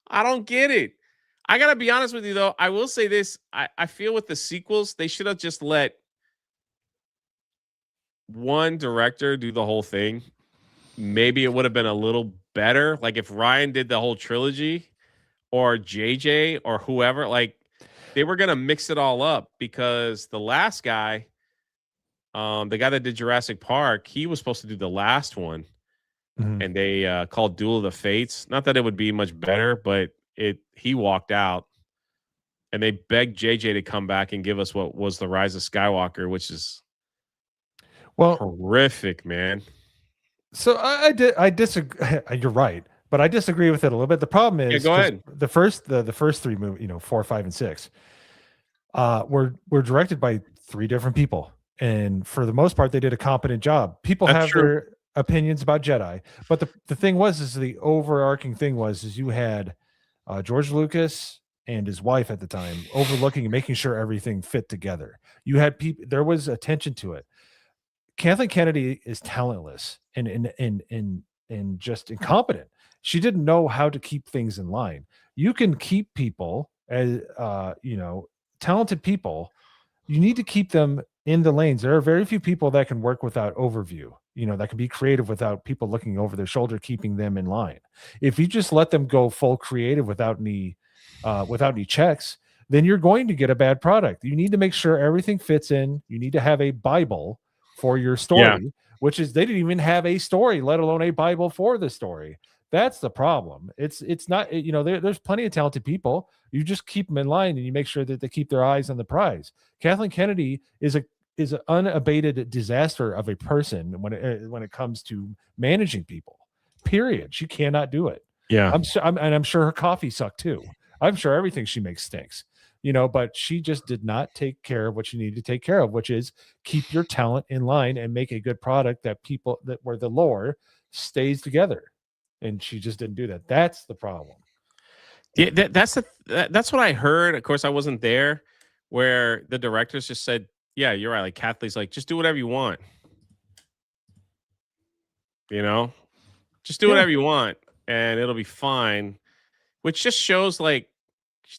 I don't get it. I got to be honest with you, though. I will say this. I feel with the sequels, they should have just let one director do the whole thing. Maybe it would have been a little better. Like if Rian did the whole trilogy or JJ or whoever, like they were going to mix it all up because the last guy, the guy that did Jurassic Park, he was supposed to do the last one. Mm-hmm. And they called Duel of the Fates. Not that it would be much better, but he walked out. And they begged JJ to come back and give us what was the Rise of Skywalker, which is horrific, man. So I disagree. You're right, but I disagree with it a little bit. The problem is, go ahead. The first three movies, 4, 5, and 6, were directed by 3 different people, and for the most part, they did a competent job. People have their opinions about Jedi, but the thing is the overarching thing is you had George Lucas and his wife at the time overlooking and making sure everything fit together. You had people. There was attention to it. Kathleen Kennedy is talentless and just incompetent. She didn't know how to keep things in line. You can keep people as talented people. You need to keep them in the lanes. There are very few people that can work without overview, that can be creative without people looking over their shoulder, keeping them in line. If you just let them go full creative without any checks, then you're going to get a bad product. You need to make sure everything fits in. You need to have a Bible for your story, which is they didn't even have a story, let alone a Bible for the story. That's the problem. It's not, there's plenty of talented people. You just keep them in line and you make sure that they keep their eyes on the prize. Kathleen Kennedy is an unabated disaster of a person when it comes to managing people. Period. She cannot do it. Yeah. I'm sure her coffee sucked too. I'm sure everything she makes stinks. But she just did not take care of what she needed to take care of, which is keep your talent in line and make a good product where the lore stays together. And she just didn't do that. That's the problem. Yeah, that's what I heard. Of course, I wasn't there, where the directors just said, "Yeah, you're right." Like Kathleen's like, "Just do whatever you want." Just do whatever you want, and it'll be fine. Which just shows, like,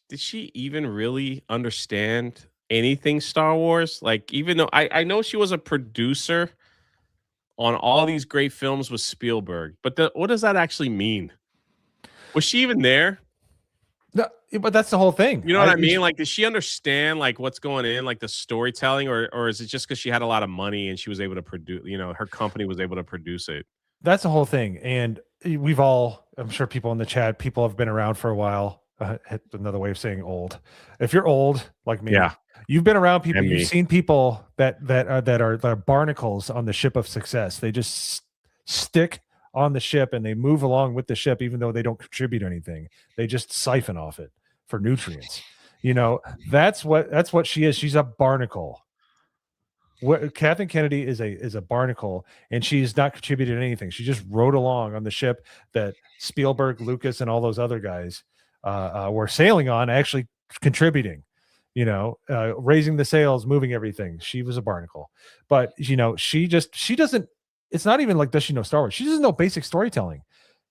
did she even really understand anything Star Wars? Like, even though I know she was a producer on all these great films with Spielberg, but what does that actually mean? Was she even there? No, but that's the whole thing. You know what I mean? Like, does she understand like what's going in, like the storytelling, or is it just because she had a lot of money and she was able to produce? Her company was able to produce it. That's the whole thing. And I'm sure people in the chat, people have been around for a while. Another way of saying old. If you're old like me, you've been around people. You've seen people that are barnacles on the ship of success. They just stick on the ship and they move along with the ship, even though they don't contribute anything. They just siphon off it for nutrients. That's what she is. She's a barnacle. Kathleen Kennedy is a barnacle, and she's not contributed anything. She just rode along on the ship that Spielberg, Lucas, and all those other guys were sailing on, actually contributing. Raising the sails, moving everything. She was a barnacle, but she doesn't. It's not even like, does she know Star Wars? She doesn't know basic storytelling.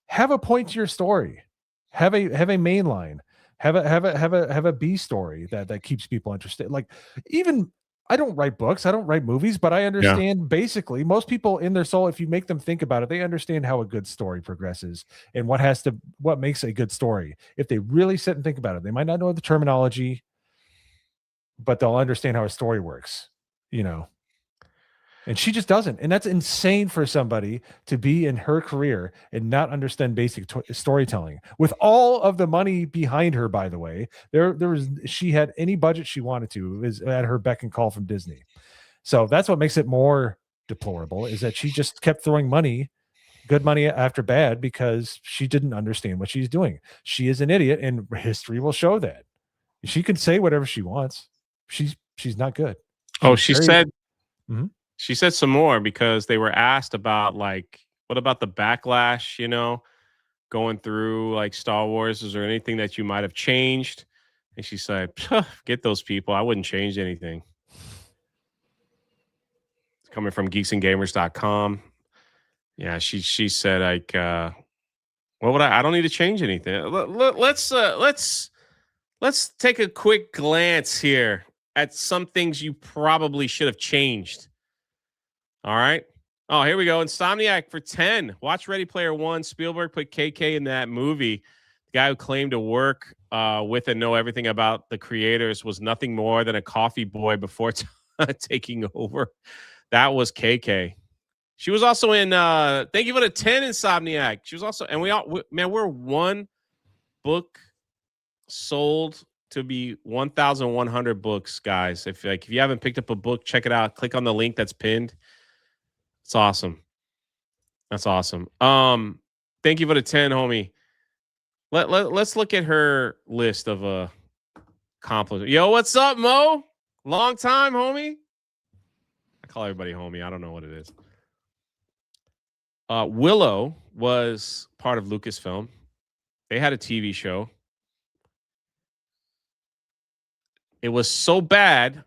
Have a point to your story. Have a main line. Have a B story that keeps people interested. Like, even I don't write books, I don't write movies, but I understand basically most people in their soul, if you make them think about it, they understand how a good story progresses and what makes a good story. If they really sit and think about it, they might not know the terminology, but they'll understand how a story works, and she just doesn't. And that's insane for somebody to be in her career and not understand basic storytelling. With all of the money behind her, by the way, she had any budget she wanted to. It was at her beck and call from Disney. So that's what makes it more deplorable, is that she just kept throwing good money after bad, because she didn't understand what she's doing. She is an idiot, and history will show that. She can say whatever she wants. She's not good. She said some more, because they were asked about, like, what about the backlash, going through like Star Wars? Is there anything that you might have changed? And she said, "Get those people. I wouldn't change anything." It's coming from geeksandgamers.com. Yeah, she said, like, what would I don't need to change anything. Let's take a quick glance here at some things you probably should have changed. All right. Oh, here we go. Insomniac for 10. Watch Ready Player One. Spielberg put KK in that movie. The guy who claimed to work with and know everything about the creators was nothing more than a coffee boy before taking over. That was KK. She was also in thank you for the 10, Insomniac. She was also, and we're one book sold to be 1,100 books, guys. If you haven't picked up a book, check it out. Click on the link that's pinned. It's awesome. That's awesome. Thank you for the 10, homie. Let's look at her list of compliments. Yo, what's up, Mo? Long time, homie. I call everybody homie. I don't know what it is. Willow was part of Lucasfilm. They had a TV show. It was so bad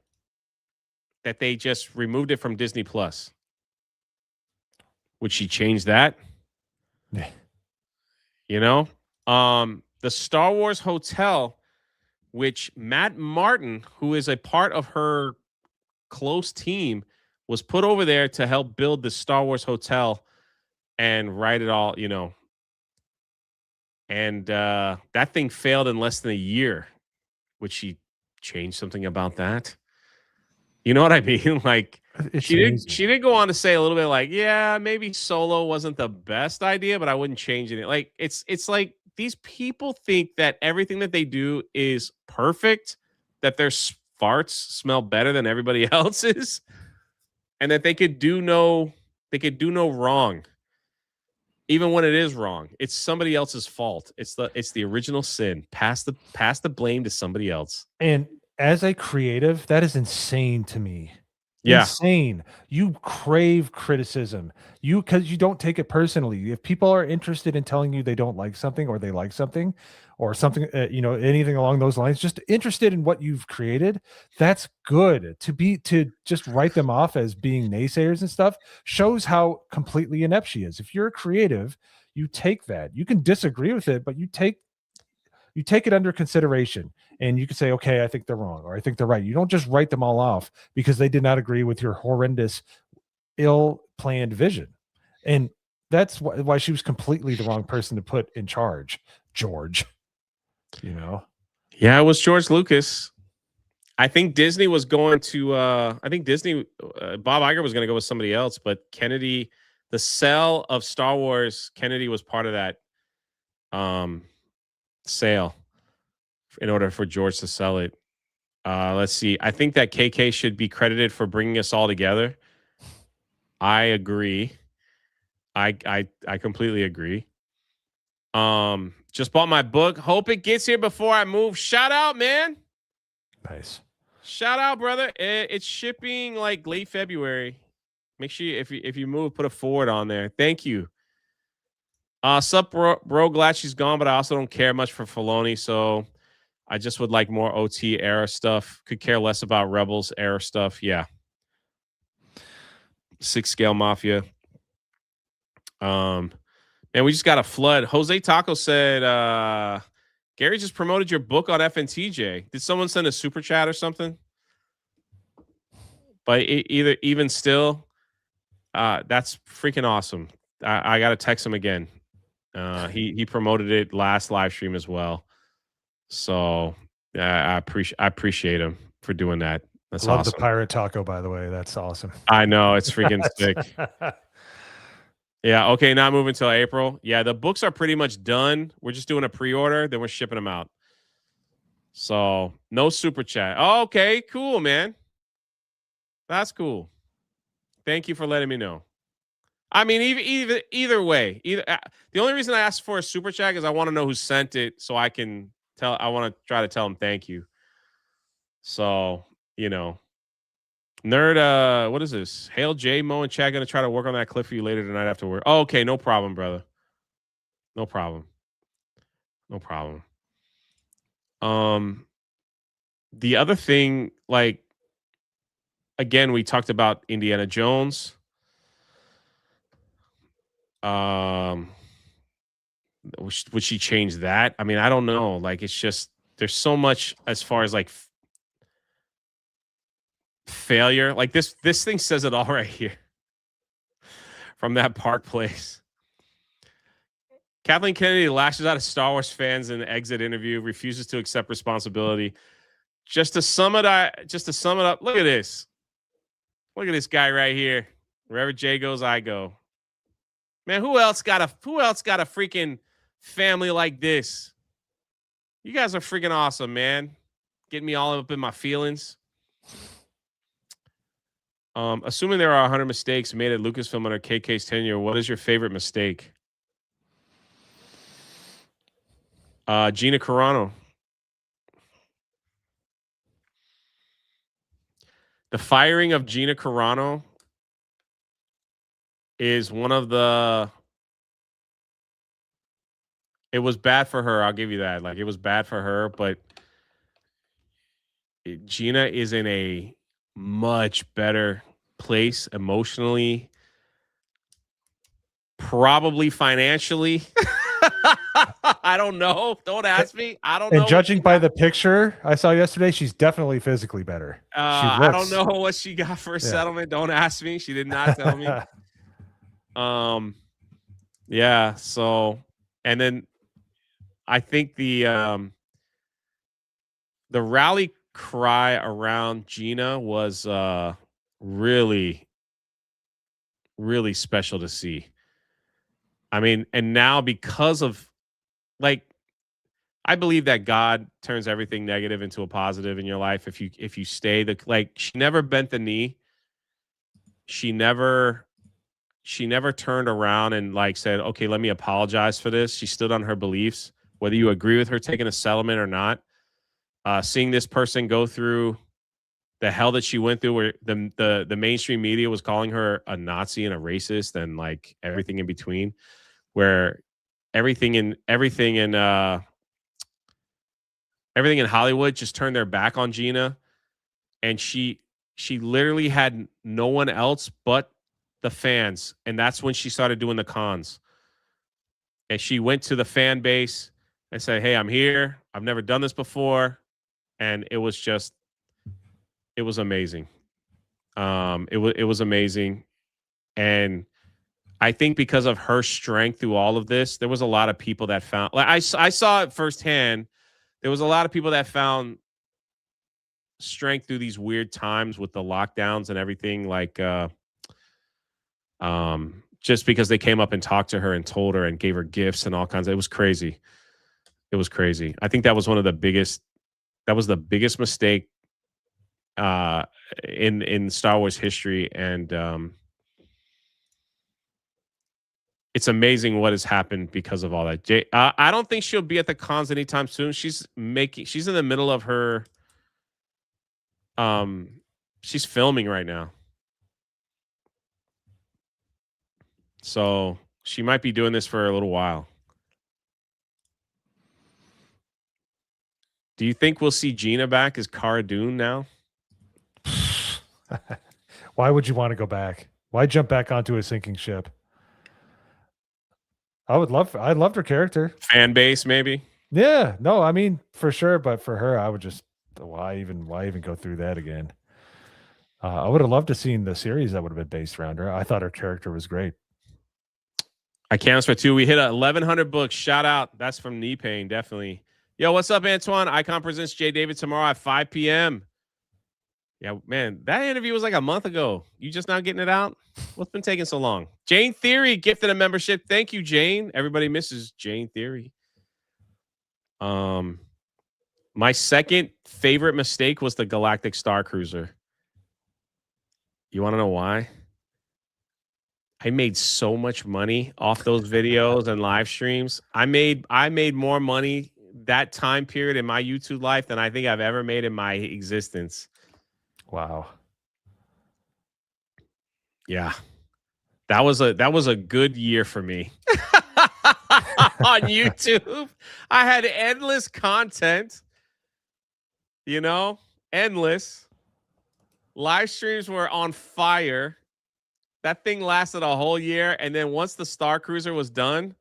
that they just removed it from Disney Plus. Would she change that? Yeah. You know, the Star Wars hotel, which Matt Martin, who is a part of her close team, was put over there to help build the Star Wars hotel and write it all, you know. And that thing failed in less than a year. Would she change something about that? You know what I mean? Like It's she amazing. did go on to say a little bit like, yeah, maybe Solo wasn't the best idea, but I wouldn't change it. Like it's like these people think that everything that they do is perfect, that their farts smell better than everybody else's, and that they could do no wrong. Even when it is wrong, it's somebody else's fault. It's the original sin. Pass the blame to somebody else. And as a creative, that is insane to me. Yeah. Insane. You crave criticism. Because you don't take it personally. If people are interested in telling you they don't like something or they like something or something, anything along those lines, just interested in what you've created, that's good. To just write them off as being naysayers and stuff shows how completely inept she is. If you're a creative, you take that. You can disagree with it, but you take it under consideration and you can say, okay, I think they're wrong or I think they're right. You don't just write them all off because they did not agree with your horrendous, ill-planned vision. And that's why she was completely the wrong person to put in charge, George. Yeah, it was George Lucas. I think Disney was going to Bob Iger was going to go with somebody else, but Kennedy, the sale of Star Wars, Kennedy was part of that sale in order for George to sell it. Let's see. I think that KK should be credited for bringing us all together. I agree. I completely agree. Just bought my book. Hope it gets here before I move. Shout out, man. Nice. Shout out, brother. It's shipping like late February. Make sure if you move, put a forward on there. Thank you. Sup, bro. Glad she's gone, but I also don't care much for Filoni, so I just would like more OT era stuff. Could care less about Rebels era stuff. Yeah. 6 Scale Mafia. And we just got a flood. Jose Taco said, Gary just promoted your book on FNTJ. Did someone send a super chat or something? But even still, that's freaking awesome. I got to text him again. He promoted it last live stream as well. So I appreciate him for doing that. That's Love awesome. the pirate taco, by the way. That's awesome. I know, it's freaking sick. Yeah. Okay. Not moving till April. Yeah. The books are pretty much done. We're just doing a pre-order. Then we're shipping them out. So no super chat. Oh, okay. Cool, man. That's cool. Thank you for letting me know. I mean, either way, the only reason I asked for a super chat is I want to know who sent it so I can tell. I want to try to tell them thank you. So, Nerd, what is this? Hail J, Mo, and Chad gonna try to work on that clip for you later tonight after work. Oh, okay, no problem, brother. No problem. No problem. The other thing, like, again, we talked about Indiana Jones. Would she change that? I mean, I don't know. Like, it's just there's so much as far as like failure. Like this thing says it all right here from that Park Place. Kathleen Kennedy lashes out at Star Wars fans in an exit interview, refuses to accept responsibility. Just to sum it up, look at this. Look at this guy right here. Wherever Jay goes, I go. Man, who else got a freaking family like this? You guys are freaking awesome, man. Getting me all up in my feelings. Assuming there are 100 mistakes made at Lucasfilm under KK's tenure, what is your favorite mistake? Gina Carano. The firing of Gina Carano is one of the... It was bad for her. I'll give you that. Like, it was bad for her, but Gina is in a much better place emotionally, probably financially. I don't know. Don't ask me. I don't know. And judging by the picture I saw yesterday, she's definitely physically better. I don't know what she got for a settlement. Don't ask me. She did not tell me. Yeah. So, and then I think the rally cry around Gina was really, really special to see. I mean, and now because of like, I believe that God turns everything negative into a positive in your life if you stay she never bent the knee. She never turned around and like said, "Okay, let me apologize for this." She stood on her beliefs, whether you agree with her taking a settlement or not. Seeing this person go through the hell that she went through, where the mainstream media was calling her a Nazi and a racist and like everything in between, where everything in Hollywood just turned their back on Gina, and she literally had no one else but the fans, and that's when she started doing the cons. And she went to the fan base and said, "Hey, I'm here. I've never done this before," and it was amazing. It was amazing, and I think because of her strength through all of this, there was a lot of people that found I saw it firsthand. There was a lot of people that found strength through these weird times with the lockdowns and everything, just because they came up and talked to her and told her and gave her gifts and all kinds of, it was crazy. It was crazy. I think that was the biggest mistake in Star Wars history, and it's amazing what has happened because of all that. I don't think she'll be at the cons anytime soon. She's in the middle of her she's filming right now. So she might be doing this for a little while. Do you think we'll see Gina back as Cara Dune now? Why would you want to go back? Why jump back onto a sinking ship? I loved her character. Fan base, maybe? Yeah, no, I mean, for sure. But for her, I would just, why even go through that again? I would have loved to seen the series that would have been based around her. I thought her character was great. I can't for two. We hit 1,100 books. Shout out. That's from Knee Pain, definitely. Yo, what's up, Antoine? Icon presents Jay David tomorrow at 5 p.m. Yeah, man, that interview was like a month ago. You just now getting it out? What's been taking so long? Jane Theory gifted a membership. Thank you, Jane. Everybody misses Jane Theory. My second favorite mistake was the Galactic Star Cruiser. You want to know why? I made so much money off those videos and live streams. I made more money that time period in my YouTube life than I think I've ever made in my existence. Wow. Yeah. That was a good year for me. On YouTube, I had endless content. Endless. Live streams were on fire. That thing lasted a whole year, and then once the Star Cruiser was done,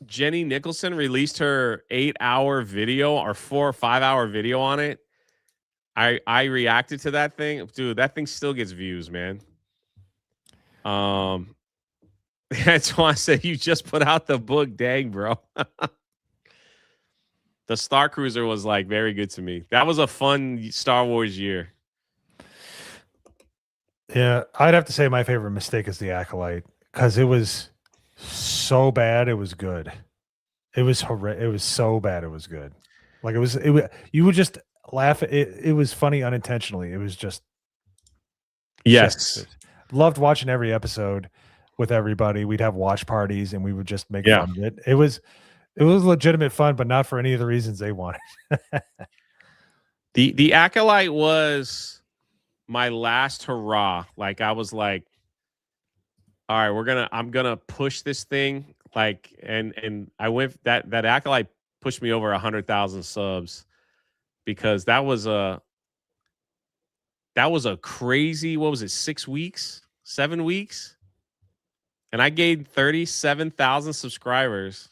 Jenny Nicholson released her 8-hour video or 4 or 5-hour video on it. I reacted to that thing. Dude, that thing still gets views, man. That's why I said you just put out the book. Dang, bro. The Star Cruiser was like very good to me. That was a fun Star Wars year. Yeah, I'd have to say my favorite mistake is the Acolyte, because it was so bad it was good. It was It was so bad it was good. Like you would just laugh at it. It was funny unintentionally. It was just yes. Loved watching every episode with everybody. We'd have watch parties and we would just make fun of it. It was legitimate fun, but not for any of the reasons they wanted. The Acolyte was my last hurrah. Like I was like, all right, I'm gonna push this thing. Like, and I went that Acolyte pushed me over 100,000 subs, because that was a crazy, what was it, 6 weeks, 7 weeks? And I gained 37,000 subscribers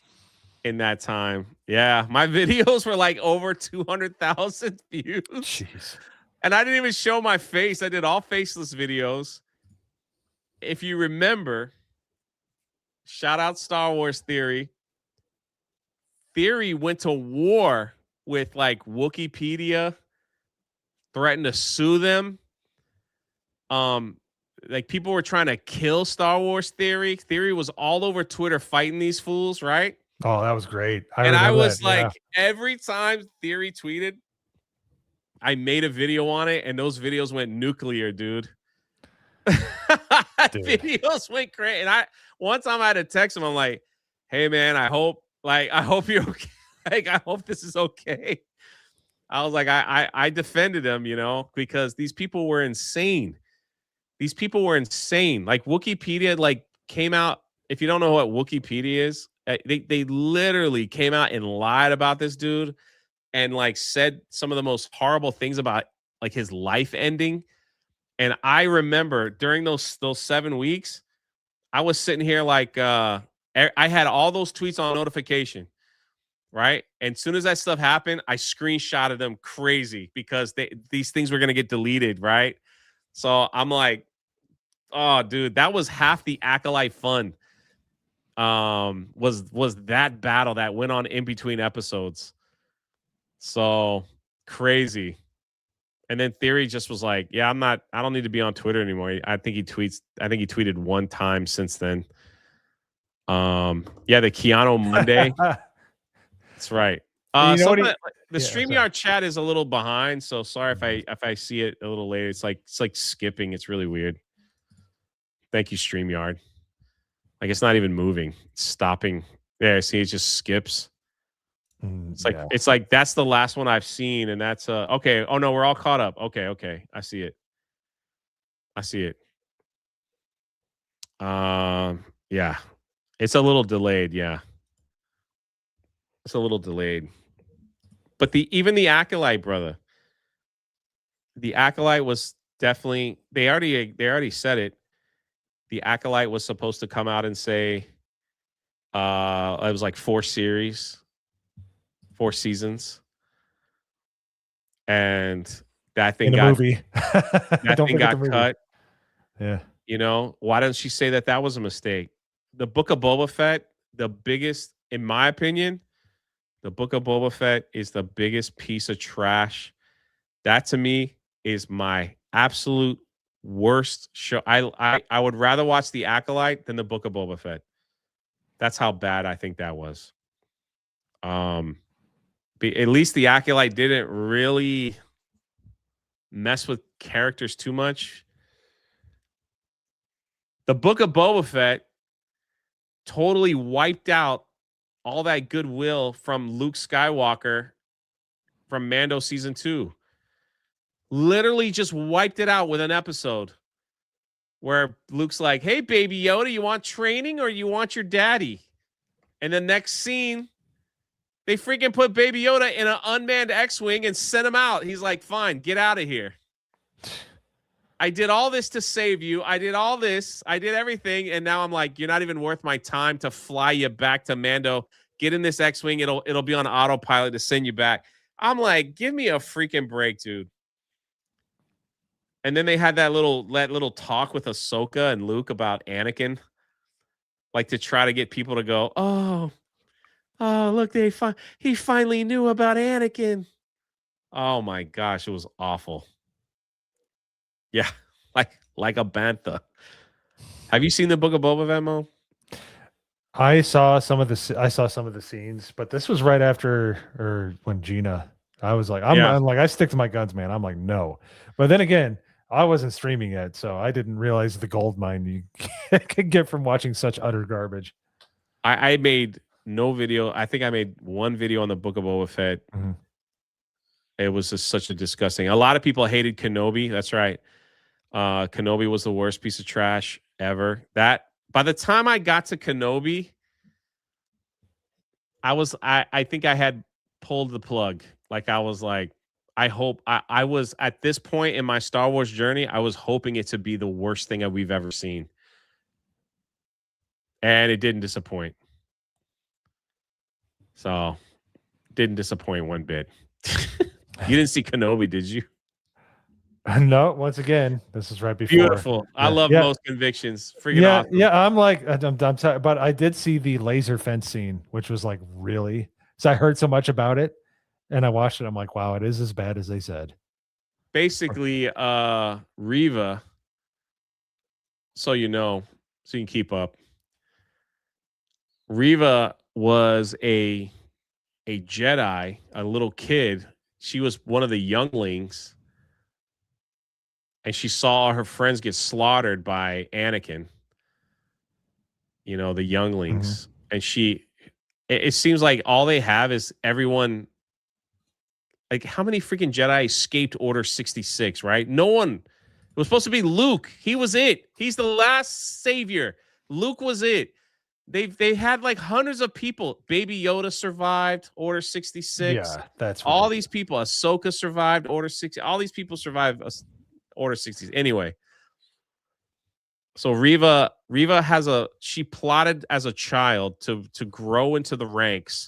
in that time. Yeah, my videos were like over 200,000 views. Jeez. And I didn't even show my face. I did all faceless videos. If you remember, shout out Star Wars Theory. Theory went to war with like Wikipedia, threatened to sue them. Like people were trying to kill Star Wars Theory. Theory was all over Twitter fighting these fools, right? Oh, that was great. I And I remember was that. like, every time Theory tweeted, I made a video on it, and those videos went nuclear, dude. Videos went crazy. And one time I had to text him. I'm like, "Hey man, I hope you're okay. Like, I hope this is okay." I was like, I defended him, because these people were insane. These people were insane. Like Wikipedia, like came out. If you don't know what Wikipedia is, they literally came out and lied about this dude, and like said some of the most horrible things about like his life ending. And I remember during those 7 weeks, I was sitting here like I had all those tweets on notification, right? And as soon as that stuff happened, I screenshotted them crazy because these things were gonna get deleted, right? So I'm like, oh, dude, that was half the Acolyte fun. Was that battle that went on in between episodes? So crazy. And then Theory just was like, yeah, I don't need to be on Twitter anymore. I think he tweeted one time since then. Yeah, the Keanu Monday. That's right. You know The StreamYard chat is a little behind, so sorry if I see it a little later. It's like skipping. It's really weird. Thank you, StreamYard. Like it's not even moving. It's stopping. Yeah, see, it just skips. It's like that's the last one I've seen, and that's okay. Oh no, we're all caught up. Okay. I see it. Yeah. It's a little delayed, yeah. It's a little delayed. But even the Acolyte, brother. The Acolyte was definitely they already said it. The Acolyte was supposed to come out and say it was like 4 seasons. And that thing movie. That thing got cut. Yeah. Why doesn't she say that was a mistake? The Book of Boba Fett, the biggest, in my opinion, the Book of Boba Fett is the biggest piece of trash. That to me is my absolute worst show. I would rather watch The Acolyte than the Book of Boba Fett. That's how bad I think that was. At least The Acolyte didn't really mess with characters too much. The Book of Boba Fett totally wiped out all that goodwill from Luke Skywalker from Mando season 2. Literally just wiped it out with an episode where Luke's like, "Hey, baby Yoda, you want training or you want your daddy?" And the next scene, they freaking put baby Yoda in an unmanned X-Wing and sent him out. He's like, "Fine, get out of here. I did all this to save you. I did all this. I did everything. And now I'm like, you're not even worth my time to fly you back to Mando. Get in this X-Wing. It'll be on autopilot to send you back." I'm like, give me a freaking break, dude. And then they had that little talk with Ahsoka and Luke about Anakin, like to try to get people to go, oh, look, he finally knew about Anakin. Oh my gosh, it was awful. Yeah, like a bantha. Have you seen the Book of Boba Fett, Mo? I saw some of the scenes, but this was right after or when Gina. I was like, I'm like, I stick to my guns, man. I'm like, no. But then again, I wasn't streaming yet, so I didn't realize the gold mine you could get from watching such utter garbage. I made no video. I think I made one video on the Book of Boba Fett. Mm-hmm. It was just such a disgusting. A lot of people hated Kenobi. That's right. Kenobi was the worst piece of trash ever. That by the time I got to Kenobi, I think I had pulled the plug. Like I was like, I was at this point in my Star Wars journey, I was hoping it to be the worst thing that we've ever seen. And it didn't disappoint. So, didn't disappoint one bit. You didn't see Kenobi, did you? No, once again, this is right before. Beautiful. I love yeah. most convictions. Freaking Yeah, awesome. yeah. I'm like, I'm sorry, but I did see the laser fence scene, which was like really. So I heard so much about it, and I watched it. I'm like, wow, it is as bad as they said. Basically, Riva, so you know, so you can keep up. Riva was a Jedi, a little kid. She was one of the younglings, and she saw her friends get slaughtered by Anakin. You know, the younglings, and it seems like all they have is everyone. Like, how many freaking Jedi escaped Order 66, right? No one. It was supposed to be Luke. He was it. He's the last savior. Luke was it. They had like hundreds of people. Baby Yoda survived Order 66. Yeah, that's all ridiculous. these people. Ahsoka survived Order 60. All these people survived Order 60. Anyway, so Riva she plotted as a child to grow into the ranks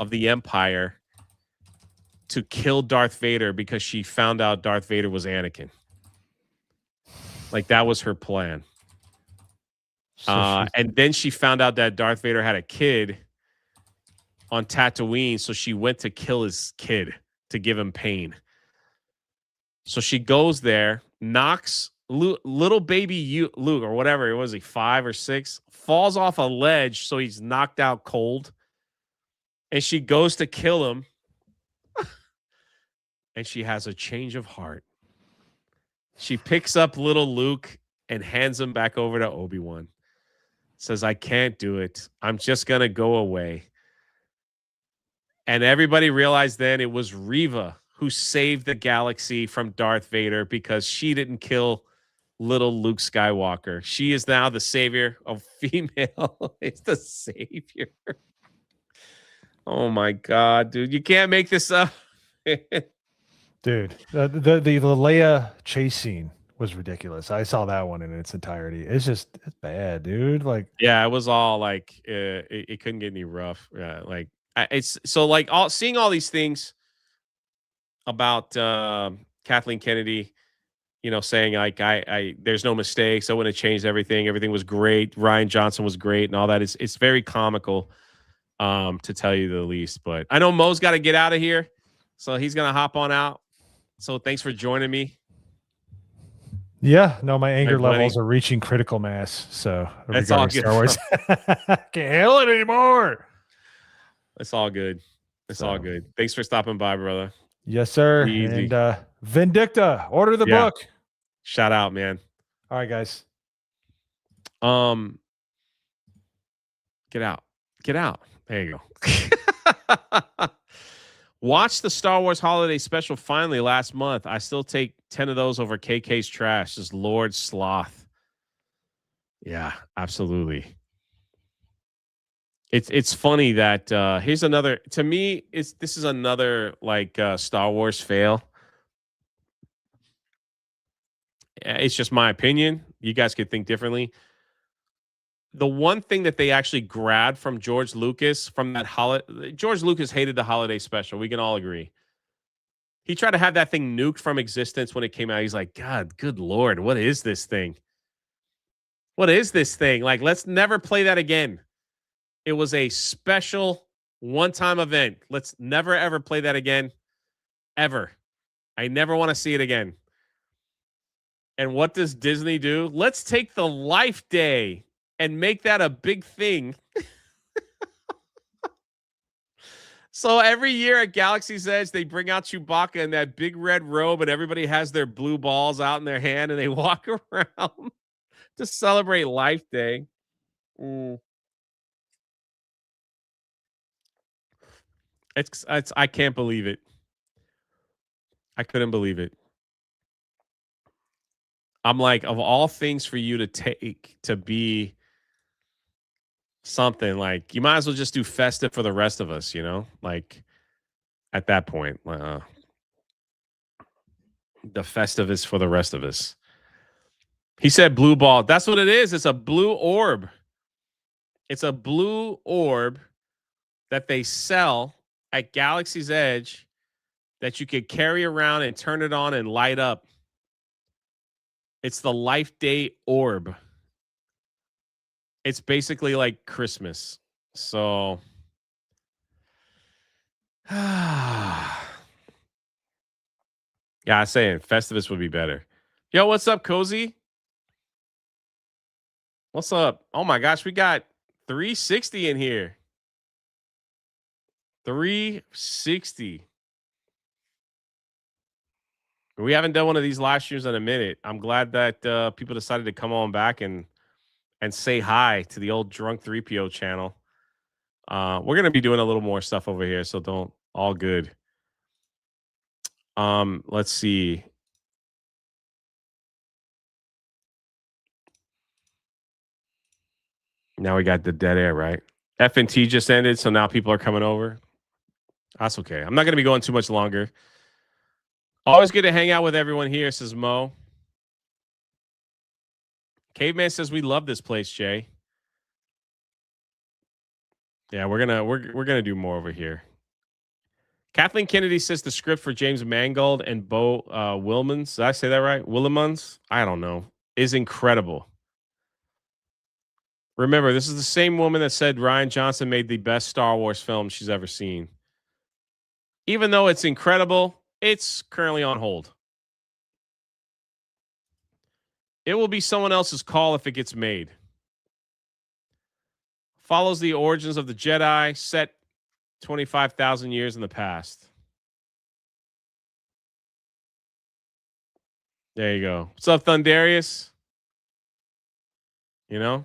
of the Empire to kill Darth Vader because she found out Darth Vader was Anakin. Like, that was her plan. And then she found out that Darth Vader had a kid on Tatooine, so she went to kill his kid to give him pain. So she goes there, knocks little baby Luke, or whatever, was he 5 or 6, falls off a ledge, so he's knocked out cold. And she goes to kill him. And she has a change of heart. She picks up little Luke and hands him back over to Obi-Wan. Says, I can't do it. I'm just going to go away. And everybody realized then it was Riva who saved the galaxy from Darth Vader because she didn't kill little Luke Skywalker. She is now the savior of female. It's the savior. Oh, my God, dude. You can't make this up. Dude, the Leia chase scene was ridiculous. I saw that one in its entirety. It's bad, dude. Like, yeah, it was all like it couldn't get any rough. Like, it's so like seeing all these things about Kathleen Kennedy, you know, saying like I there's no mistakes. I wouldn't have changed everything. Everything was great. Ryan Johnson was great and all that. It's very comical, to tell you the least. But I know Mo's got to get out of here, so he's gonna hop on out. So thanks for joining me. Yeah, no, my anger levels are reaching critical mass. So that's all good. Star Wars. Can't handle it anymore. It's all good. It's all good. Thanks for stopping by, brother. Yes, sir. Easy. And Vindicta, order the book. Shout out, man. All right, guys. Get out. Get out. There you go. Watch the Star Wars Holiday Special finally last month. I still take 10 of those over KK's trash. This is Lord Sloth. Yeah, absolutely. It's funny that here's another, to me, this is another like Star Wars fail. It's just my opinion. You guys could think differently. The one thing that they actually grabbed from George Lucas from that holiday, George Lucas hated the holiday special. We can all agree. He tried to have that thing nuked from existence when it came out. He's like, God, good Lord, what is this thing? What is this thing? Like, let's never play that again. It was a special one-time event. Let's never, ever play that again. Ever. I never want to see it again. And what does Disney do? Let's take the Life Day and make that a big thing. So every year at Galaxy's Edge, they bring out Chewbacca in that big red robe, and everybody has their blue balls out in their hand, and they walk around to celebrate Life Day. It's I can't believe it. I couldn't believe it. I'm like, of all things for you to take to be something, like, you might as well just do festive for the rest of us, you know? Like, at that point, the festive is for the rest of us. He said blue ball. That's what it is. It's a blue orb. It's a blue orb that they sell at Galaxy's Edge that you could carry around and turn it on and light up. It's the Life Day orb. It's basically like Christmas. So yeah, I'm saying Festivus would be better. Yo, what's up, Cozy? What's up? Oh my gosh, we got 360 in here. 360. We haven't done one of these live streams in a minute. I'm glad that people decided to come on back and say hi to the old Drunk 3PO channel. We're gonna be doing a little more stuff over here, so don't all good. Let's see. Now we got the dead air, right? FNT just ended, so now people are coming over. That's okay. I'm not gonna be going too much longer. Always good to hang out with everyone here, says Mo. Caveman says we love this place, Jay. Yeah, we're gonna do more over here. Kathleen Kennedy says the script for James Mangold and Bo Wilmans, did I say that right? Willimans? I don't know. Is incredible. Remember, this is the same woman that said Rian Johnson made the best Star Wars film she's ever seen. Even though it's incredible, it's currently on hold. It will be someone else's call if it gets made. Follows the origins of the Jedi, set 25,000 years in the past. There you go. What's up, Thundarius? You know?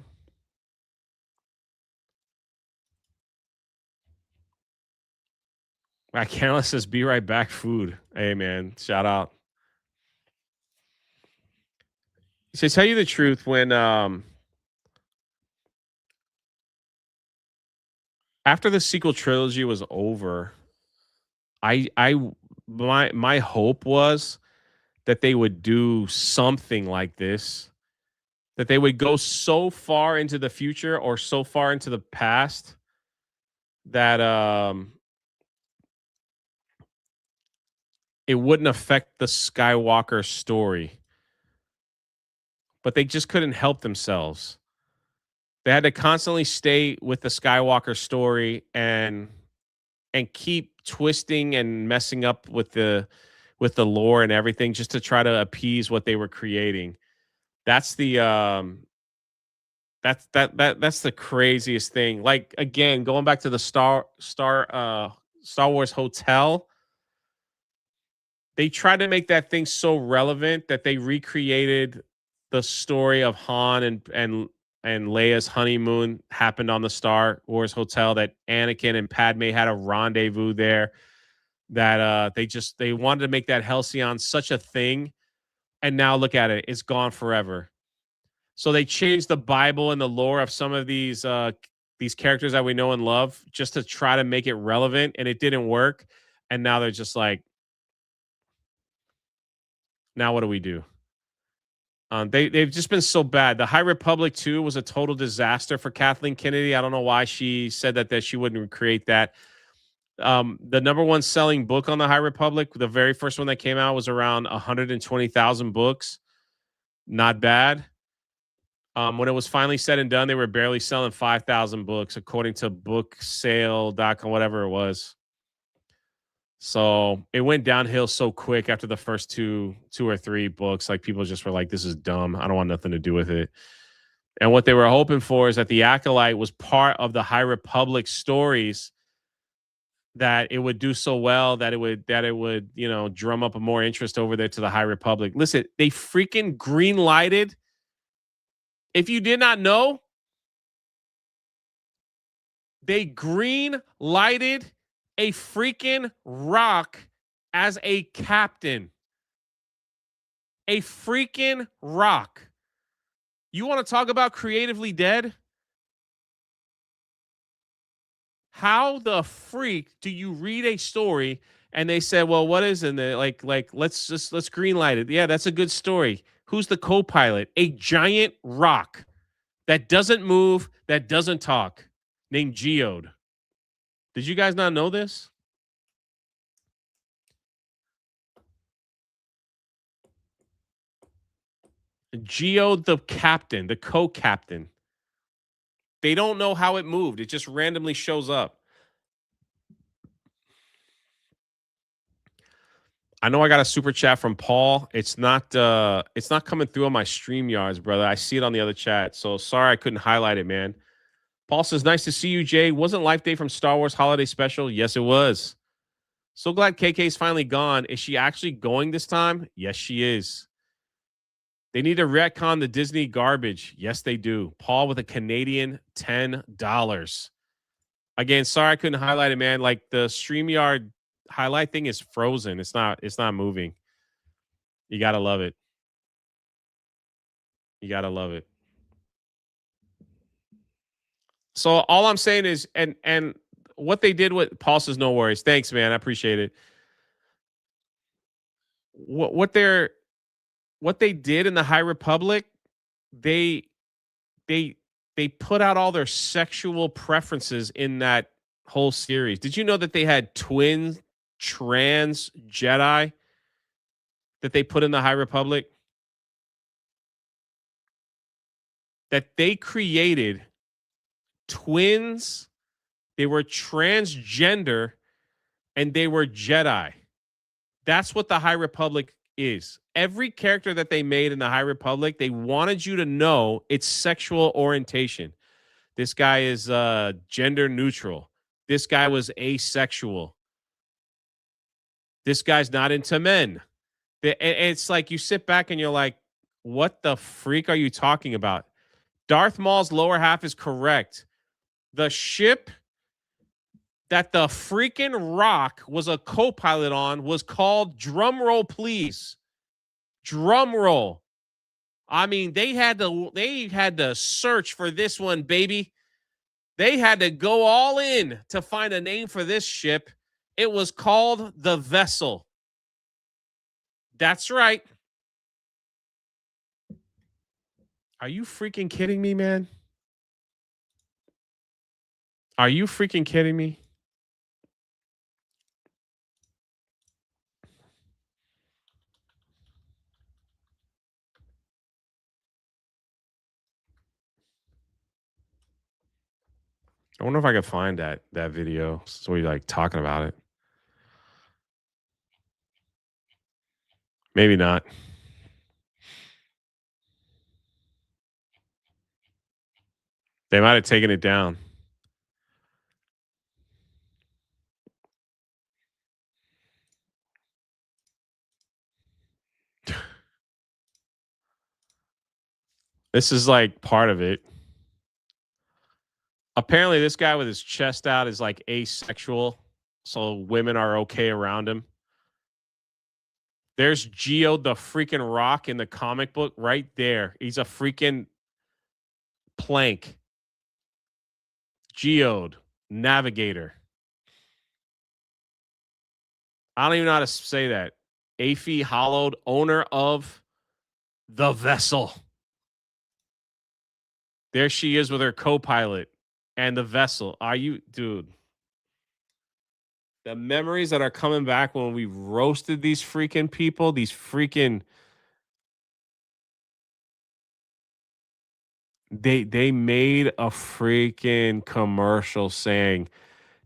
Matt Canlis says, be right back, food. Hey, man, shout out. He says, tell you the truth, when after the sequel trilogy was over, my hope was that they would do something like this, that they would go so far into the future or so far into the past that it wouldn't affect the Skywalker story. But they just couldn't help themselves. They had to constantly stay with the Skywalker story and keep twisting and messing up with the lore and everything just to try to appease what they were creating. That's the that's the craziest thing. Like, again, going back to the Star Wars Hotel, they tried to make that thing so relevant that they recreated the story of Han and Leia's honeymoon happened on the Star Wars Hotel, that Anakin and Padme had a rendezvous there, that they wanted to make that Halcyon such a thing, and now look at it, it's gone forever. So they changed the Bible and the lore of some of these characters that we know and love just to try to make it relevant, and it didn't work. And now they're just like, now what do we do? They've just been so bad. The High Republic 2 was a total disaster for Kathleen Kennedy. I don't know why she said that she wouldn't create that. The number one selling book on the High Republic, the very first one that came out, was around 120,000 books. Not bad. When it was finally said and done, they were barely selling 5,000 books, according to booksale.com, whatever it was. So it went downhill so quick after the first two or three books. Like, people just were like, this is dumb. I don't want nothing to do with it. And what they were hoping for is that the Acolyte was part of the High Republic stories, that it would do so well that it would, drum up a more interest over there to the High Republic. Listen, they freaking green lighted. If you did not know, they green lighted a freaking rock as a captain. A freaking rock. You want to talk about creatively dead? How the freak do you read a story and they said, well, what is in there? Like, let's green light it. Yeah, that's a good story. Who's the co-pilot? A giant rock. that doesn't move, that doesn't talk, named Geode. Did you guys not know this? Geode, the captain, the co-captain. They don't know how it moved. It just randomly shows up. I know I got a super chat from Paul. It's not coming through on my StreamYards, brother. I see it on the other chat. So sorry I couldn't highlight it, man. Paul says, nice to see you, Jay. Wasn't Life Day from Star Wars Holiday Special? Yes, it was. So glad KK's finally gone. Is she actually going this time? Yes, she is. They need to retcon the Disney garbage. Yes, they do. Paul with a Canadian $10. Again, sorry I couldn't highlight it, man. Like the StreamYard highlight thing is frozen. It's not moving. You gotta love it. You gotta love it. So all I'm saying is, and what they did with Paul says no worries. Thanks, man. I appreciate it. What they did in the High Republic, they put out all their sexual preferences in that whole series. Did you know that they had twin trans Jedi that they put in the High Republic? That they created twins, they were transgender, and they were Jedi. That's what the High Republic is. Every character that they made in the High Republic, they wanted you to know its sexual orientation. This guy is gender neutral. This guy was asexual. This guy's not into men. It's like you sit back and you're like, what the freak are you talking about? Darth Maul's lower half is correct. The ship that the freaking Rock was a co-pilot on was called, drum roll please, drum roll. I mean, they had to search for this one, baby. They had to go all in to find a name for this ship. It was called the Vessel. That's right. Are you freaking kidding me, man? Are you freaking kidding me? I wonder if I could find that video. So we like talking about it. Maybe not. They might have taken it down. This is like part of it. Apparently, this guy with his chest out is like asexual, so women are okay around him. There's Geode the freaking Rock in the comic book right there. He's a freaking plank. Geode, navigator. I don't even know how to say that. Afy Hollowed, owner of the Vessel. There she is with her co-pilot and the Vessel. Are you, dude? The memories that are coming back when we roasted these freaking people, these freaking they made a freaking commercial saying,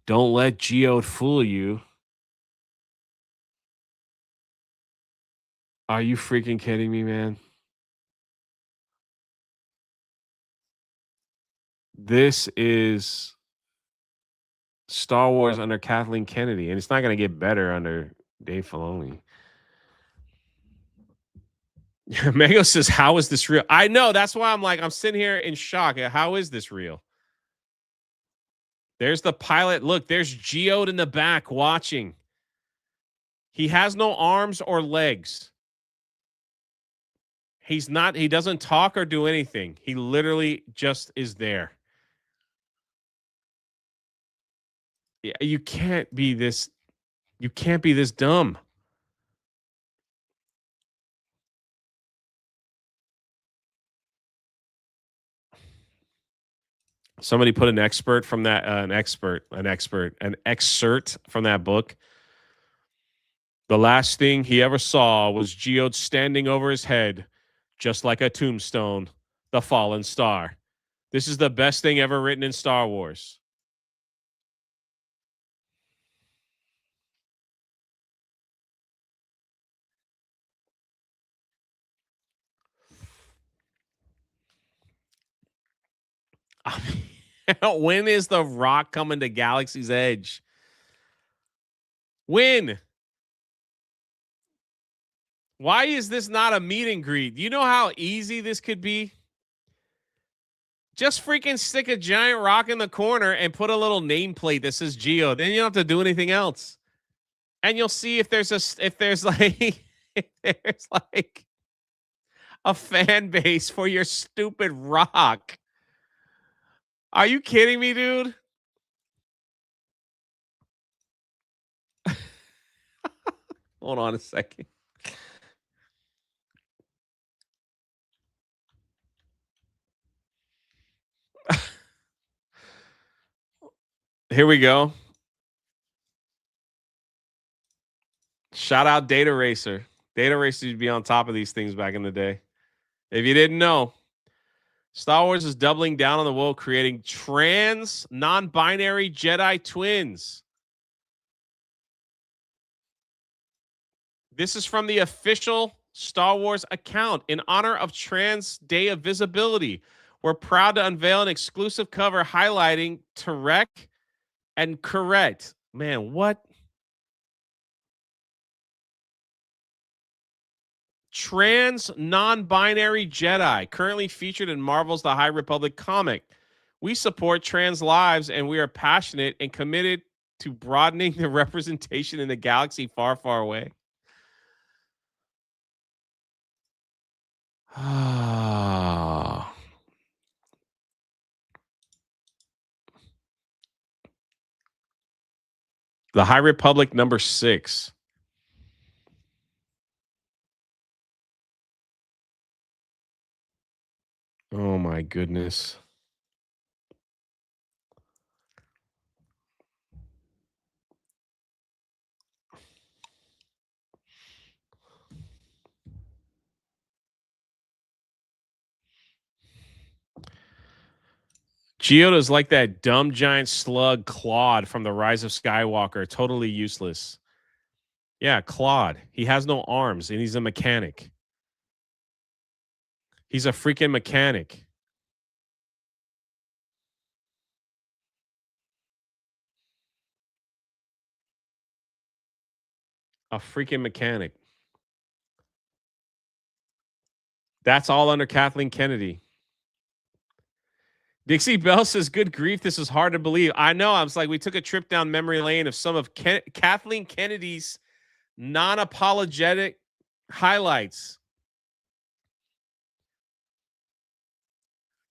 "Don't let Geode fool you." Are you freaking kidding me, man? This is Star Wars under Kathleen Kennedy, and it's not going to get better under Dave Filoni. Mango says, how is this real? I know. That's why I'm sitting here in shock. How is this real? There's the pilot. Look, there's Geode in the back watching. He has no arms or legs. He doesn't talk or do anything. He literally just is there. Yeah, you can't be this dumb. Somebody put an excerpt from that book. The last thing he ever saw was Geode standing over his head, just like a tombstone, the fallen star. This is the best thing ever written in Star Wars. When is The Rock coming to Galaxy's Edge? When? Why is this not a meet and greet? You know how easy this could be? Just freaking stick a giant rock in the corner and put a little nameplate that says Geo. Then you don't have to do anything else. And you'll see if there's like a fan base for your stupid rock. Are you kidding me, dude? Hold on a second. Here we go. Shout out Data Racer. Data Racer used to be on top of these things back in the day. If you didn't know, Star Wars is doubling down on the world, creating trans, non-binary Jedi twins. This is from the official Star Wars account. In honor of Trans Day of Visibility, we're proud to unveil an exclusive cover highlighting Tarek and Correct. Man, what? Trans non-binary Jedi, currently featured in Marvel's The High Republic comic. We support trans lives, and we are passionate and committed to broadening the representation in the galaxy far, far away. The High Republic #6. Oh my goodness. Geoda is like that dumb giant slug Claude from The Rise of Skywalker. Totally useless. Yeah, Claude. He has no arms and he's a mechanic. He's a freaking mechanic. A freaking mechanic. That's all under Kathleen Kennedy. Dixie Bell says, good grief, this is hard to believe. I know. I was like, we took a trip down memory lane of some of Kathleen Kennedy's non-apologetic highlights.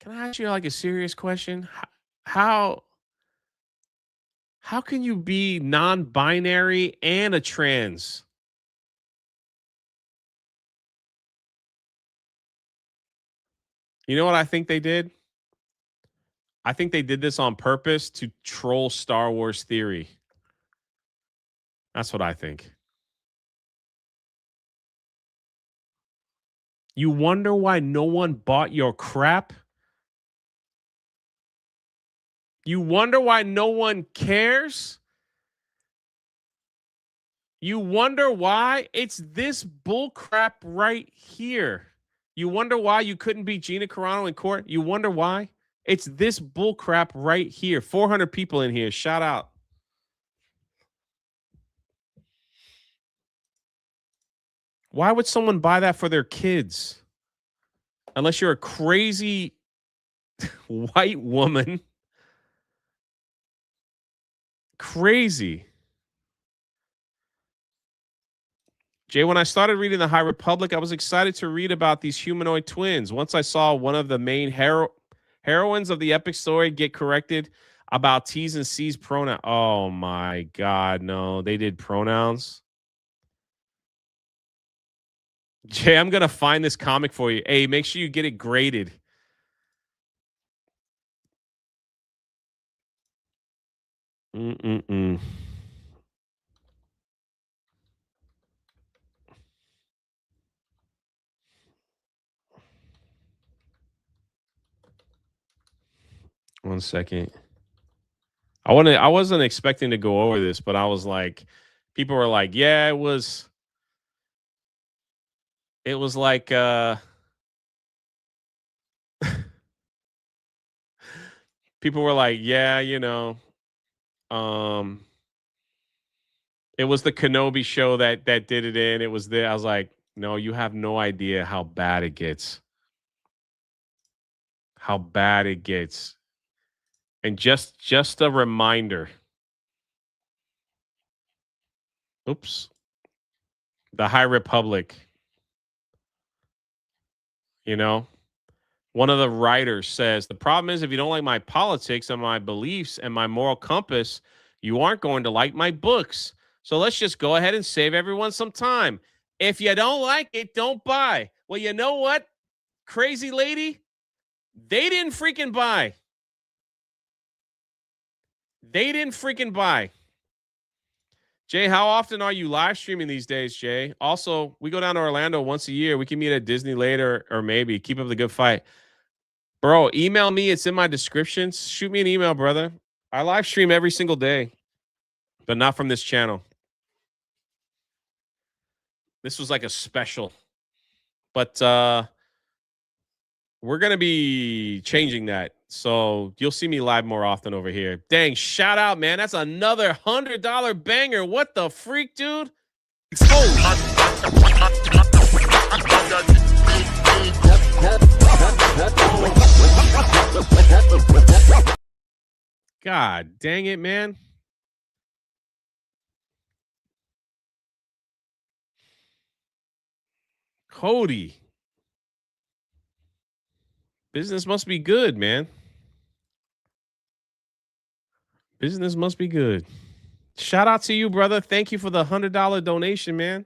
Can I ask you like a serious question? How can you be non-binary and a trans? You know what I think they did? I think they did this on purpose to troll Star Wars theory. That's what I think. You wonder why no one bought your crap? You wonder why no one cares? You wonder why? It's this bull crap right here. You wonder why you couldn't beat Gina Carano in court? You wonder why? It's this bull crap right here. 400 people in here. Shout out. Why would someone buy that for their kids? Unless you're a crazy white woman. Crazy. Jay, when I started reading The High Republic, I was excited to read about these humanoid twins. Once I saw one of the main heroines of the epic story get corrected about T's and C's pronoun. Oh my God, no, they did pronouns. Jay, I'm going to find this comic for you. Hey, make sure you get it graded. Mm-mm-mm. One second. I wasn't expecting to go over this, but I was like, people were like, yeah, it was like people were like, yeah, um it was the Kenobi show that did it in. It was there. I was like, no, you have no idea how bad it gets. How bad it gets. And just a reminder. Oops. The High Republic, you know? One of the writers says, the problem is if you don't like my politics and my beliefs and my moral compass, you aren't going to like my books. So let's just go ahead and save everyone some time. If you don't like it, don't buy. Well, you know what, crazy lady? They didn't freaking buy. They didn't freaking buy. Jay, how often are you live streaming these days, Jay? Also, we go down to Orlando once a year. We can meet at Disney later or maybe. Keep up the good fight. Bro, email me. It's in my descriptions. Shoot me an email, brother. I live stream every single day, but not from this channel. This was like a special. But we're going to be changing that. So you'll see me live more often over here. Dang, shout out, man. That's another $100 banger. What the freak, dude? God dang it, man. Cody. Business must be good, man. Business must be good. Shout out to you, brother. Thank you for the $100 donation, man.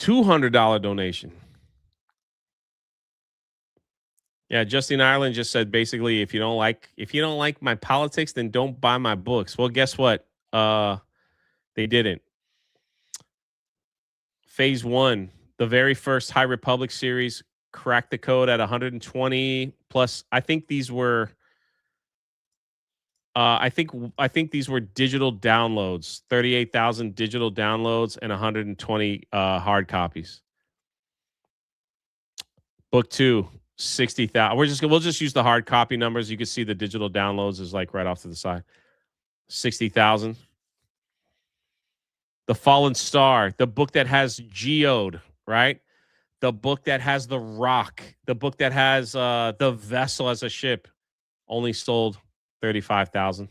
$200 donation. Yeah, Justine Ireland just said basically if you don't like my politics, then don't buy my books. Well, guess what? They didn't. Phase 1, the very first High Republic series cracked the code at 120 plus. I think these were I think these were digital downloads, 38,000 digital downloads and 120 hard copies. Book 2, 60,000. We'll just use the hard copy numbers. You can see the digital downloads is like right off to the side. 60,000. The Fallen Star, the book that has Geode, right? The book that has the rock, the book that has the vessel as a ship, only sold 35,000.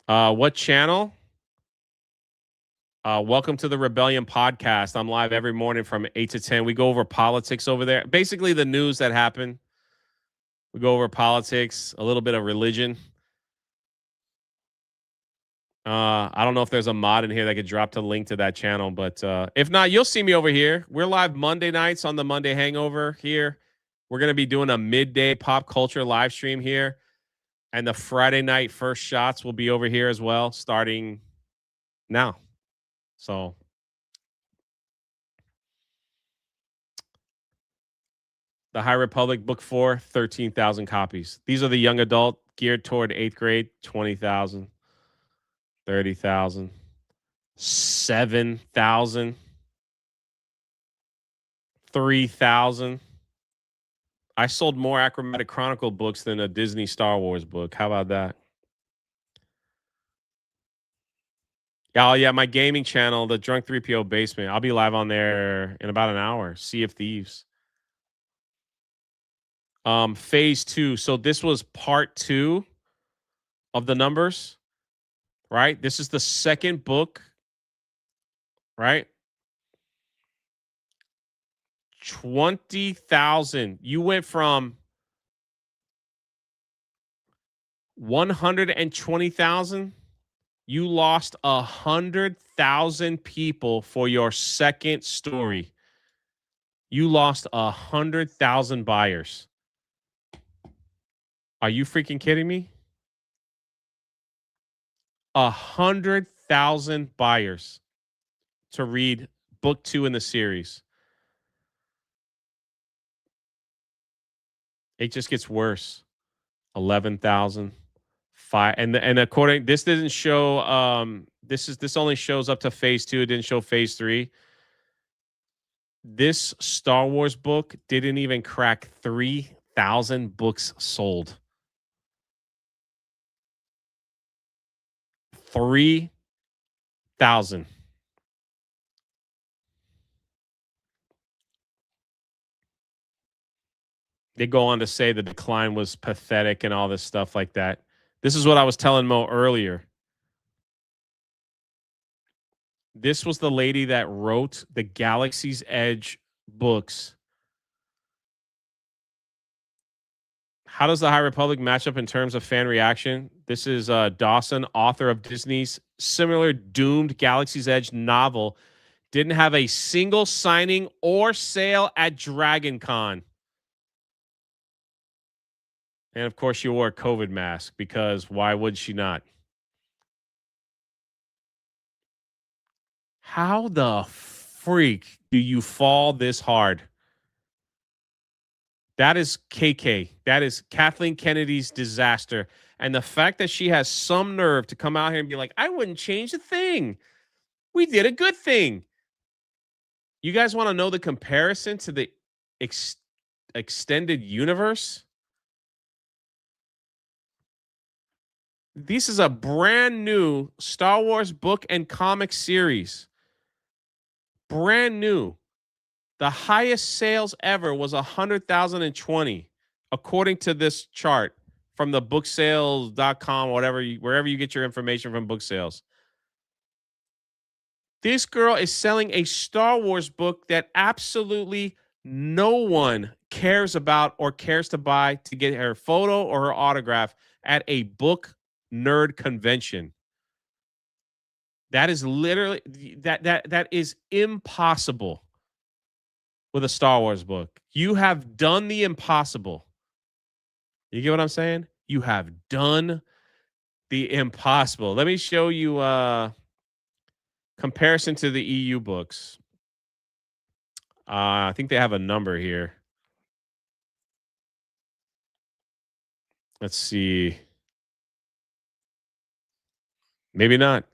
What channel? Welcome to the Rebellion podcast. I'm live every morning from 8 to 10. We go over politics over there. Basically, the news that happened. We go over politics, a little bit of religion. I don't know if there's a mod in here that could drop the link to that channel, but if not, you'll see me over here. We're live Monday nights on the Monday Hangover here. We're going to be doing a midday pop culture live stream here. And the Friday night first shots will be over here as well, starting now. So the High Republic book 4, 13,000 copies. These are the young adult geared toward 8th grade, 20,000, 30,000, 7,000, 3,000. I sold more Achromatic Chronicle books than a Disney Star Wars book. How about that? Oh, yeah, my gaming channel, the Drunk 3PO Basement. I'll be live on there in about an hour. Sea of Thieves. Phase 2. So this was part 2 of the numbers, right? This is the second book, right? 20,000. You went from 120,000. You lost 100,000 people for your second story. You lost 100,000 buyers. Are you freaking kidding me? 100,000 buyers to read book 2 in the series. It just gets worse. 11,000. And according, this didn't show this only shows up to phase 2. It didn't show phase 3. This Star Wars book didn't even crack 3,000 books sold. 3,000. They go on to say the decline was pathetic and all this stuff like that. This is what I was telling Mo earlier. This was the lady that wrote the Galaxy's Edge books. How does the High Republic match up in terms of fan reaction? This is Dawson, author of Disney's similar doomed Galaxy's Edge novel, didn't have a single signing or sale at Dragon Con. And of course, she wore a COVID mask because why would she not? How the freak do you fall this hard? That is KK. That is Kathleen Kennedy's disaster. And the fact that she has some nerve to come out here and be like, I wouldn't change a thing. We did a good thing. You guys want to know the comparison to the extended universe? This is a brand new Star Wars book and comic series. Brand new. The highest sales ever was 100,020, according to this chart from the booksales.com, wherever you get your information from book sales. This girl is selling a Star Wars book that absolutely no one cares about or cares to buy to get her photo or her autograph at a book nerd convention. That is literally that is impossible with a Star Wars book. You have done the impossible. You get what I'm saying? You have done the impossible. Let me show you comparison to the EU books. I think they have a number here. Let's see. Maybe not.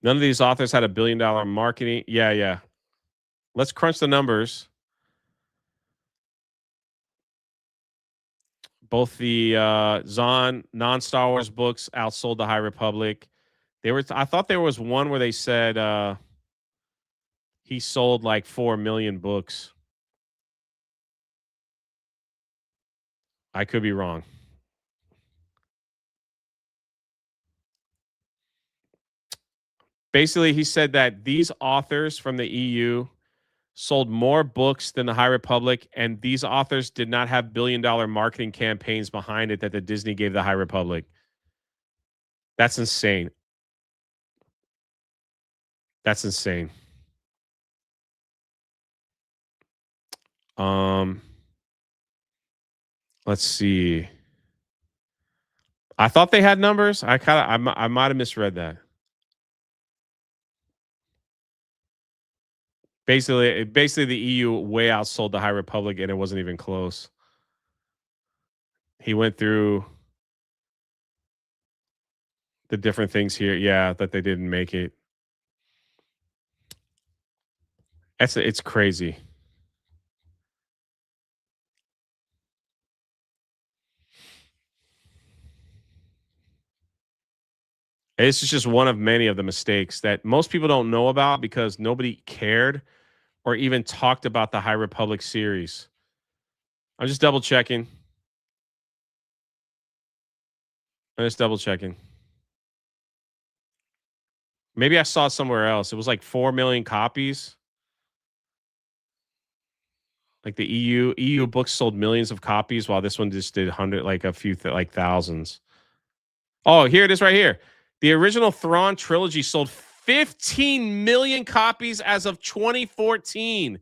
None of these authors had $1 billion marketing. Yeah. Let's crunch the numbers. Both the Zahn non-Star Wars books outsold the High Republic. I thought there was one where they said he sold like 4 million books. I could be wrong. Basically, he said that these authors from the EU sold more books than the High Republic, and these authors did not have billion-dollar marketing campaigns behind it that the Disney gave the High Republic. That's insane. That's insane. Let's see. I thought they had numbers. I might have misread that. Basically, the EU way outsold the High Republic, and it wasn't even close. He went through the different things here. Yeah, that they didn't make it. It's crazy. This is just one of many of the mistakes that most people don't know about because nobody cared or even talked about the High Republic series. I'm just double checking. Maybe I saw it somewhere else. It was like 4 million copies. Like the EU books sold millions of copies, while this one just did thousands. Oh, here it is right here. The original Thrawn trilogy sold 15 million copies as of 2014.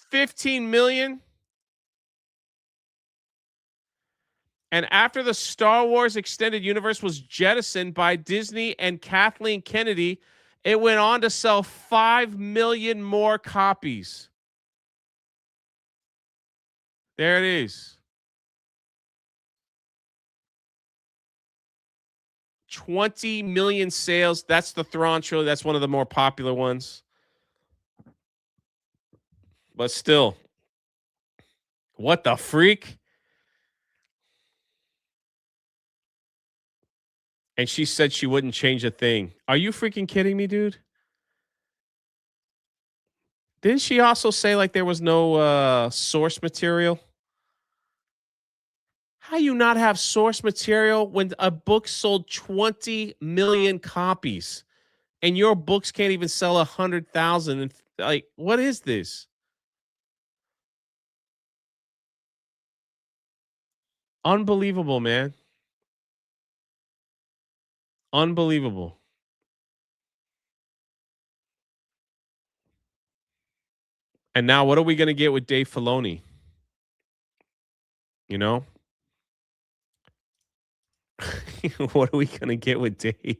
15 million. And after the Star Wars extended universe was jettisoned by Disney and Kathleen Kennedy, it went on to sell 5 million more copies. There it is. 20 million sales. That's the Thrawn trilogy. That's one of the more popular ones. But still, what the freak? And she said she wouldn't change a thing. Are you freaking kidding me, dude? Didn't she also say like there was no source material? How you not have source material when a book sold 20 million copies and your books can't even sell 100,000? And like, what is this? Unbelievable, man. Unbelievable. And now what are we going to get with Dave Filoni? You know? What are we going to get with Dave?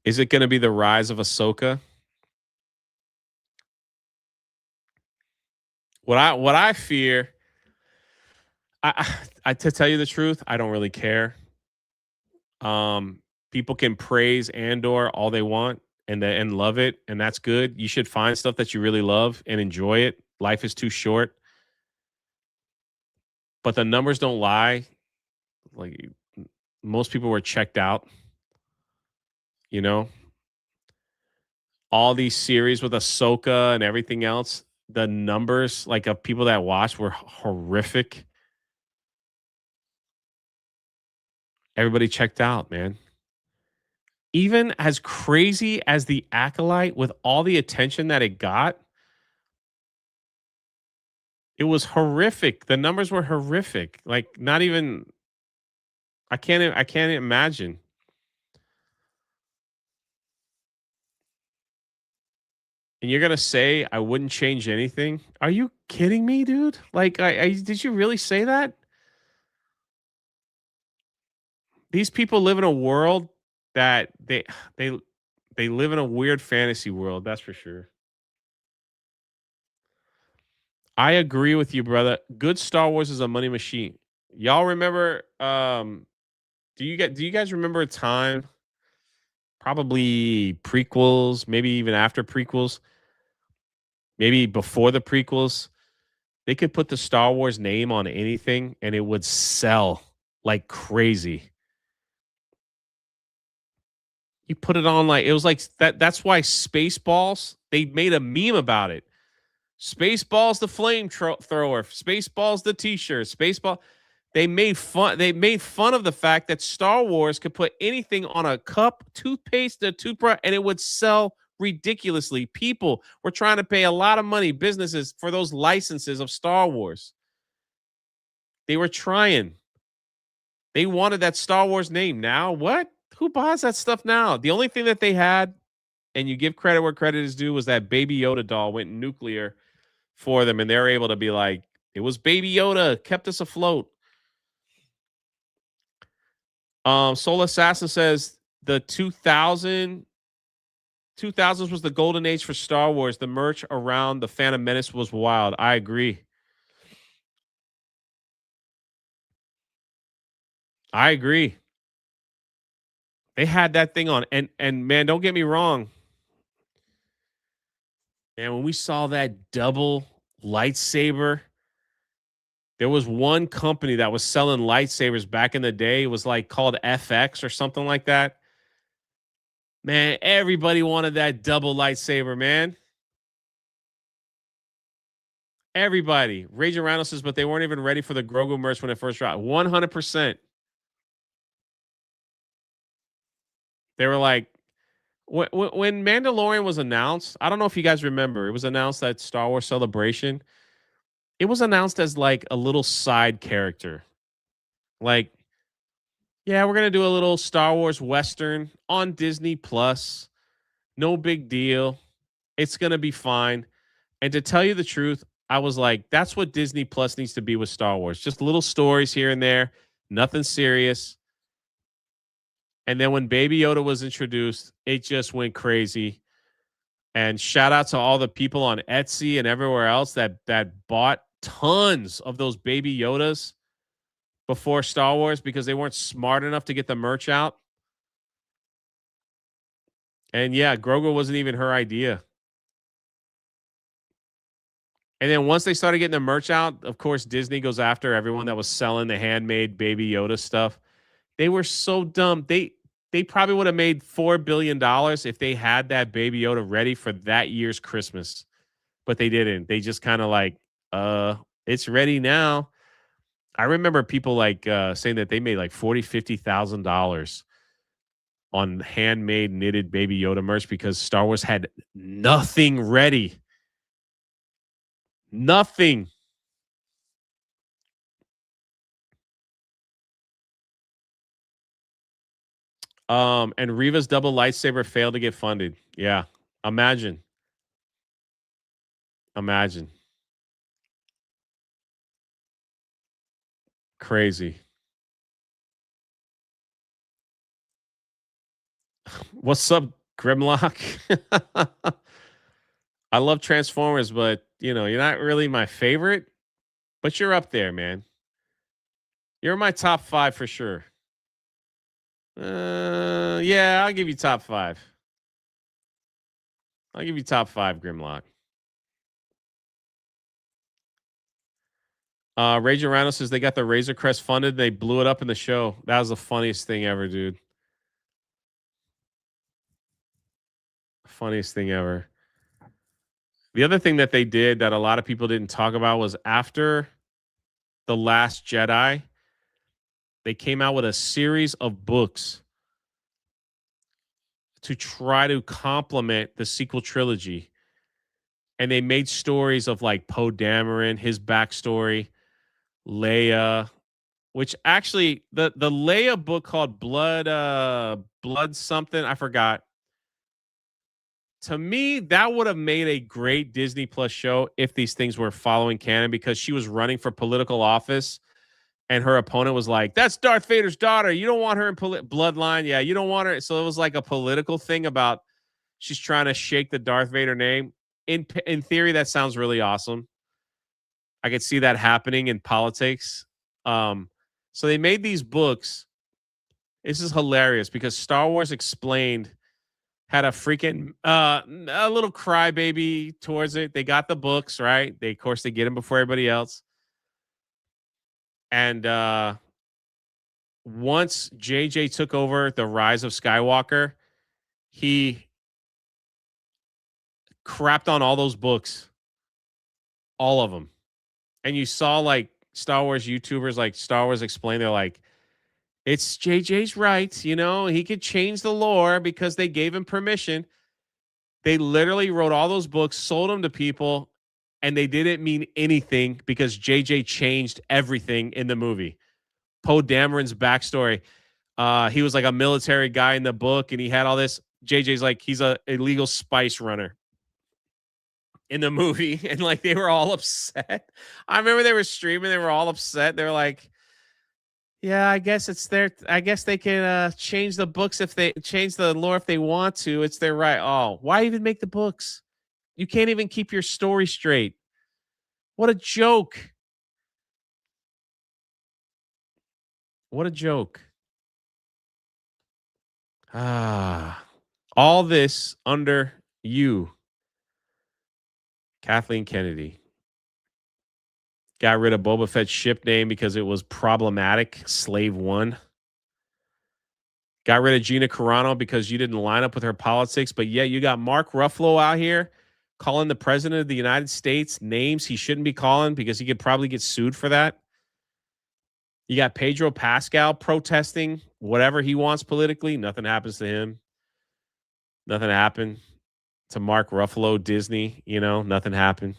Is it going to be the rise of Ahsoka? What I fear, I to tell you the truth, I don't really care. People can praise Andor all they want and love it, and that's good. You should find stuff that you really love and enjoy it. Life is too short. But the numbers don't lie. Like most people were checked out. You know, all these series with Ahsoka and everything else, the numbers like of people that watched were horrific. Everybody checked out, man. Even as crazy as the Acolyte with all the attention that it got, it was horrific. The numbers were horrific. Like not even I can't imagine. And you're gonna say I wouldn't change anything? Are you kidding me, dude? Like, I did you really say that? These people live in a world that they they live in a weird fantasy world. That's for sure. I agree with you, brother. Good Star Wars is a money machine. Y'all remember? Do you guys remember a time? Probably prequels, maybe even after prequels, maybe before the prequels. They could put the Star Wars name on anything and it would sell like crazy. You put it on like it was like that. That's why Spaceballs, they made a meme about it. Spaceballs the thrower, Spaceballs the t-shirt, Spaceball. They made fun. They made fun of the fact that Star Wars could put anything on a cup, toothpaste, a toothbrush, and it would sell ridiculously. People were trying to pay a lot of money, businesses, for those licenses of Star Wars. They were trying. They wanted that Star Wars name. Now, what? Who buys that stuff now? The only thing that they had, and you give credit where credit is due, was that Baby Yoda doll went nuclear for them, and they're able to be like, it was Baby Yoda, kept us afloat. Soul Assassin says the 2000s was the golden age for Star Wars. The merch around the Phantom Menace was wild. I agree. I agree. They had that thing on, and man, don't get me wrong. Man, when we saw that double lightsaber, there was one company that was selling lightsabers back in the day. It was like called FX or something like that. Man, everybody wanted that double lightsaber, man. Everybody. Rage Rhino says, but they weren't even ready for the Grogu merch when it first dropped. 100%. They were like, when Mandalorian was announced, I don't know if you guys remember, it was announced at Star Wars Celebration. It was announced as like a little side character. Like, Yeah, we're gonna do a little Star Wars Western on Disney Plus. No big deal. It's gonna be fine. And to tell you the truth, I was like, that's what Disney Plus needs to be with Star Wars. Just little stories here and there, nothing serious. And then when Baby Yoda was introduced, it just went crazy. And shout out to all the people on Etsy and everywhere else that bought tons of those Baby Yodas before Star Wars because they weren't smart enough to get the merch out. And yeah, Grogu wasn't even her idea. And then once they started getting the merch out, of course, Disney goes after everyone that was selling the handmade Baby Yoda stuff. They were so dumb. They probably would have made $4 billion if they had that Baby Yoda ready for that year's Christmas, but they didn't. They just kind of like, it's ready now. I remember people like saying that they made like $40,000-$50,000 on handmade knitted Baby Yoda merch because Star Wars had nothing ready. Nothing. And Riva's double lightsaber failed to get funded. Yeah. Imagine. Imagine. Crazy. What's up, Grimlock? I love Transformers, but you know, you're not really my favorite, but you're up there, man. You're my top 5 for sure. Yeah, I'll give you top 5. I'll give you top 5, Grimlock. Rage Rhino says they got the Razor Crest funded. They blew it up in the show. That was the funniest thing ever, dude. Funniest thing ever. The other thing that they did that a lot of people didn't talk about was after The Last Jedi, they came out with a series of books to try to complement the sequel trilogy. And they made stories of like Poe Dameron, his backstory, Leia, which actually the Leia book called Blood something, I forgot. To me, that would have made a great Disney Plus show if these things were following canon because she was running for political office and her opponent was like, "That's Darth Vader's daughter. You don't want her in bloodline. Yeah, you don't want her." So it was like a political thing about she's trying to shake the Darth Vader name. In theory, that sounds really awesome. I could see that happening in politics. So they made these books. This is hilarious because Star Wars Explained had a freaking a little crybaby towards it. They got the books, right? They of course they get them before everybody else. And once JJ took over the Rise of Skywalker, he crapped on all those books, all of them. And you saw like Star Wars YouTubers like Star Wars Explained, they're like, it's JJ's right, you know, he could change the lore because they gave him permission. They literally wrote all those books, sold them to people, and they didn't mean anything because JJ changed everything in the movie. Poe Dameron's backstory. He was like a military guy in the book, and he had all this. JJ's like, he's a illegal spice runner in the movie, and like they were all upset. I remember they were streaming, they were all upset. They were like, yeah, I guess it's their. I guess they can change the books if they change the lore if they want to. It's their right. Oh, why even make the books? You can't even keep your story straight. What a joke! What a joke! All this under you, Kathleen Kennedy. Got rid of Boba Fett's ship name because it was problematic. Slave One. Got rid of Gina Carano because you didn't line up with her politics, but yet you got Mark Ruffalo out here calling the president of the United States names he shouldn't be calling because he could probably get sued for that. You got Pedro Pascal protesting whatever he wants politically. Nothing happens to him. Nothing happened to Mark Ruffalo, Disney. You know, nothing happened.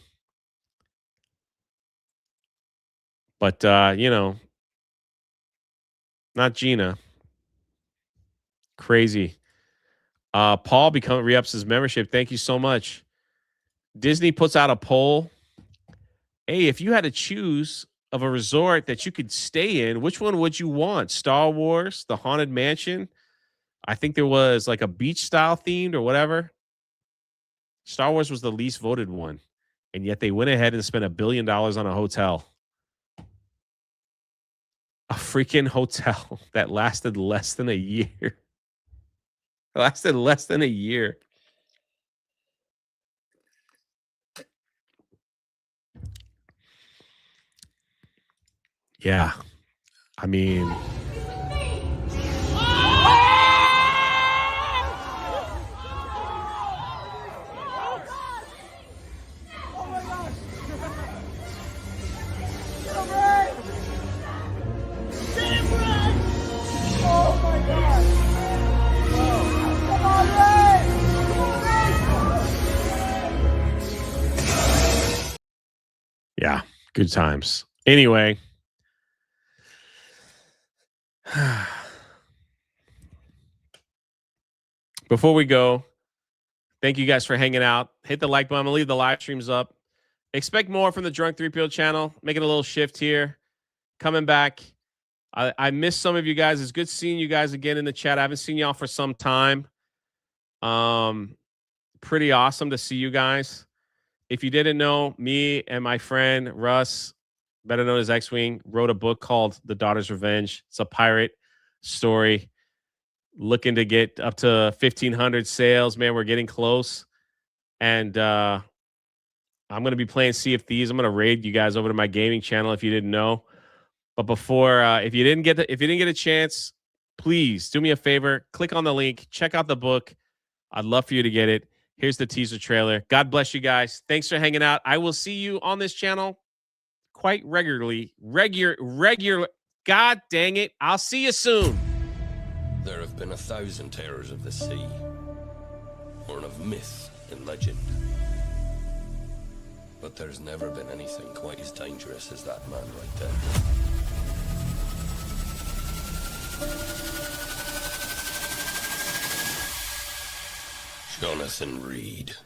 But, you know, not Gina. Crazy. Paul re-ups his membership. Thank you so much. Disney puts out a poll. Hey, if you had to choose of a resort that you could stay in, which one would you want? Star Wars, the Haunted Mansion? I think there was like a beach style themed or whatever. Star Wars was the least voted one. And yet they went ahead and spent $1 billion on a hotel. A freaking hotel that lasted less than a year. It lasted less than a year. Yeah. I mean, yeah, good times. Anyway, before we go, thank you guys for hanging out. Hit the like button. I'm going to leave the live streams up. Expect more from the Drunk 3PO channel. Making a little shift here. Coming back. I missed some of you guys. It's good seeing you guys again in the chat. I haven't seen y'all for some time. Pretty awesome to see you guys. If you didn't know, me and my friend Russ, better known as X-Wing, wrote a book called The Daughter's Revenge. It's a pirate story. Looking to get up to 1,500 sales. Man, we're getting close. And I'm going to be playing Sea of Thieves. I'm going to raid you guys over to my gaming channel if you didn't know. But before, if you didn't get a chance, please do me a favor. Click on the link. Check out the book. I'd love for you to get it. Here's the teaser trailer. God bless you guys. Thanks for hanging out. I will see you on this channel quite regularly. Regular. God dang it. I'll see you soon. There have been 1,000 terrors of the sea, born of myth and legend. But there's never been anything quite as dangerous as that man right there. Jonathan Reed.